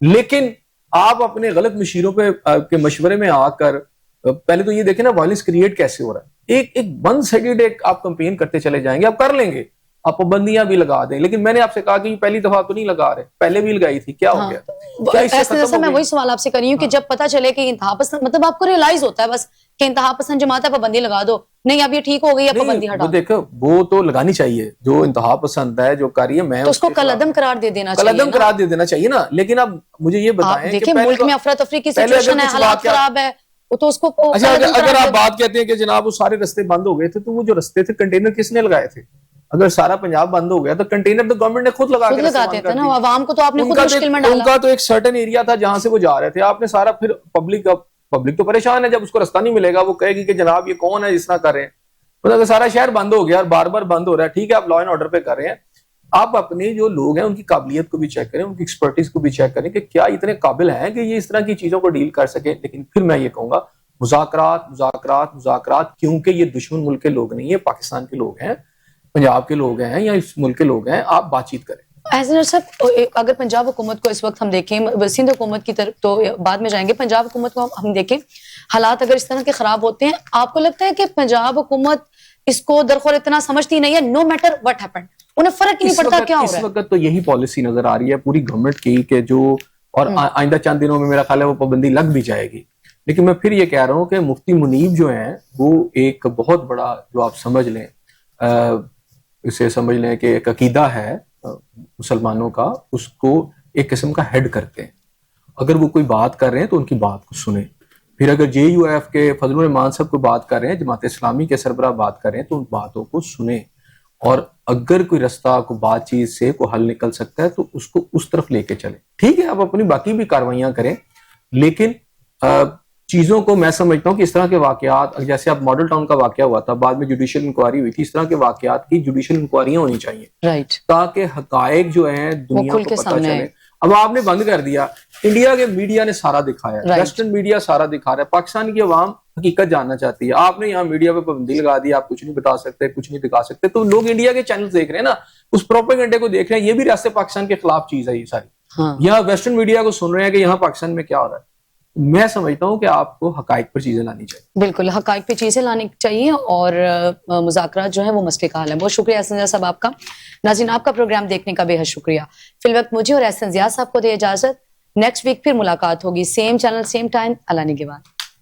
لیکن آپ اپنے غلط مشیروں کے مشورے میں آ کر پہلے تو یہ دیکھیں نا وائلنس کریٹ کیسے ہو رہا ہے. ایک ون سائیڈڈ ایک آپ کمپین کرتے چلے جائیں گے, آپ کر لیں گے, آپ پابندیاں بھی لگا دیں, لیکن میں نے آپ سے کہا کہ پہلی دفعہ تو نہیں لگا رہے, پہلے بھی لگائی تھی, کیا ہو گیا؟ میں وہی سوال آپ سے کر رہی ہوں کہ جب پتا چلے کہ انتہا پسند, مطلب آپ کو ریئلائز ہوتا ہے بس کہ انتہا پسند جماعت ہے, پابندی لگا دو, نہیں اب یہ ٹھیک ہو گئی, اب پابندی ہٹا. دیکھو وہ تو لگانی چاہیے, جو انتہا پسند ہے جو کر رہی ہے, میں اس کو کلعدم قرار دے دینا چاہیے, کلعدم قرار دے دینا چاہیے نا. لیکن اب مجھے یہ بتائیں, دیکھیں ملک میں افراتفری کی سچویشن ہے, حالات خراب ہے, تو اس کو اچھا اگر آپ بات کہتے ہیں کہ جناب وہ سارے رستے بند ہو گئے تھے, تو وہ جو رستے تھے کنٹینر کس نے لگائے تھے؟ اگر سارا پنجاب بند ہو گیا تو کنٹینر تو گورنمنٹ نے خود لگا کے لگاتے تھے نا, عوام کو تو آپ نے خود مشکل میں ڈالا. ان کا تو ایک سرٹن ایریا تھا جہاں سے وہ جا رہے تھے, آپ نے سارا, پھر پبلک تو پریشان ہے, جب اس کو رستہ نہیں ملے گا وہ کہے گی کہ جناب یہ کون ہے جس طرح کر رہے ہیں. مطلب سارا شہر بند ہو گیا اور بار بار بند ہو رہا ہے, ٹھیک ہے آپ لا اینڈ آرڈر پہ کر رہے ہیں, آپ اپنے جو لوگ ہیں ان کی قابلیت کو بھی چیک کریں, ان کی ایکسپرٹیز کو بھی چیک کریں کہ کیا اتنے قابل ہیں کہ یہ اس طرح کی چیزوں کو ڈیل کر سکیں. لیکن پھر میں یہ کہوں گا مذاکرات, کیونکہ یہ دشمن ملک کے لوگ نہیں ہیں, پاکستان کے لوگ ہیں, پنجاب کے لوگ ہیں یا اس ملک کے لوگ ہیں, آپ بات چیت کریں. اگر پنجاب حکومت کو اس وقت ہم دیکھیں, سندھ حکومت کی طرف تو بعد میں جائیں گے, پنجاب حکومت کو ہم دیکھیں, حالات اگر اس طرح کے خراب ہوتے ہیں, آپ کو لگتا ہے کہ پنجاب حکومت اس کو درخور اتنا سمجھتی نہیں ہے, نو میٹر وٹ ہیپنڈ, انہیں فرق نہیں پڑتا کیا ہو رہا ہے؟ اس وقت تو یہی پالیسی نظر آ رہی ہے پوری گورنمنٹ کی کہ جو, اور آئندہ چند دنوں میں میرا خیال ہے وہ پابندی لگ بھی جائے گی. لیکن میں پھر یہ کہہ رہا ہوں کہ مفتی منیب جو ہیں وہ ایک بہت بڑا, جو آپ سمجھ لیں, اسے سمجھ لیں کہ ایک عقیدہ ہے مسلمانوں کا, اس کو ایک قسم کا ہیڈ کرتے ہیں. اگر وہ کوئی بات کر رہے ہیں تو ان کی بات کو سنیں. پھر اگر جے یو ایف کے فضل الرحمان صاحب کو بات کر رہے ہیں, جماعت اسلامی کے سربراہ بات کر رہے ہیں, تو ان باتوں کو سنیں, اور اگر کوئی رستہ کو بات چیت سے کوئی حل نکل سکتا ہے تو اس کو اس طرف لے کے چلیں. ٹھیک ہے آپ اپنی باقی بھی کاروائیاں کریں, لیکن چیزوں کو میں سمجھتا ہوں کہ اس طرح کے واقعات, جیسے اب ماڈل ٹاؤن کا واقعہ ہوا تھا, بعد میں جوڈیشل انکوائری ہوئی تھی, اس طرح کے واقعات کی جوڈیشل انکوائریاں ہونی چاہیے, تاکہ حقائق جو ہیں دنیا کو پتہ چلے. اب آپ نے بند کر دیا, انڈیا کے میڈیا نے سارا دکھایا, ویسٹرن میڈیا سارا دکھا رہا ہے, پاکستان کی عوام حقیقت جاننا چاہتی ہے. آپ نے یہاں میڈیا پہ پابندی لگا دی, آپ کچھ نہیں بتا سکتے, کچھ نہیں دکھا سکتے, تو لوگ انڈیا کے چینل دیکھ رہے ہیں نا, اس پروپیگنڈے کو دیکھ رہے ہیں, یہ بھی ریاست پاکستان کے خلاف چیز ہے یہ ساری. یہاں ویسٹرن میڈیا کو سن رہے ہیں کہ یہاں پاکستان میں کیا ہو رہا ہے. میں سمجھتا ہوں کہ آپ کو حقائق پر چیزیں لانی چاہیے. بالکل حقائق پہ چیزیں لانی چاہیے اور مذاکرات جو ہیں وہ مسئلے کا حل ہے. بہت شکریہ احسن ضیاء صاحب آپ کا. ناظرین آپ کا پروگرام دیکھنے کا بے حد شکریہ. فی الوقت مجھے اور احسن ضیاء صاحب کو دے اجازت. نیکسٹ ویک پھر ملاقات ہوگی, سیم چینل سیم ٹائم. اللہ نگہبان.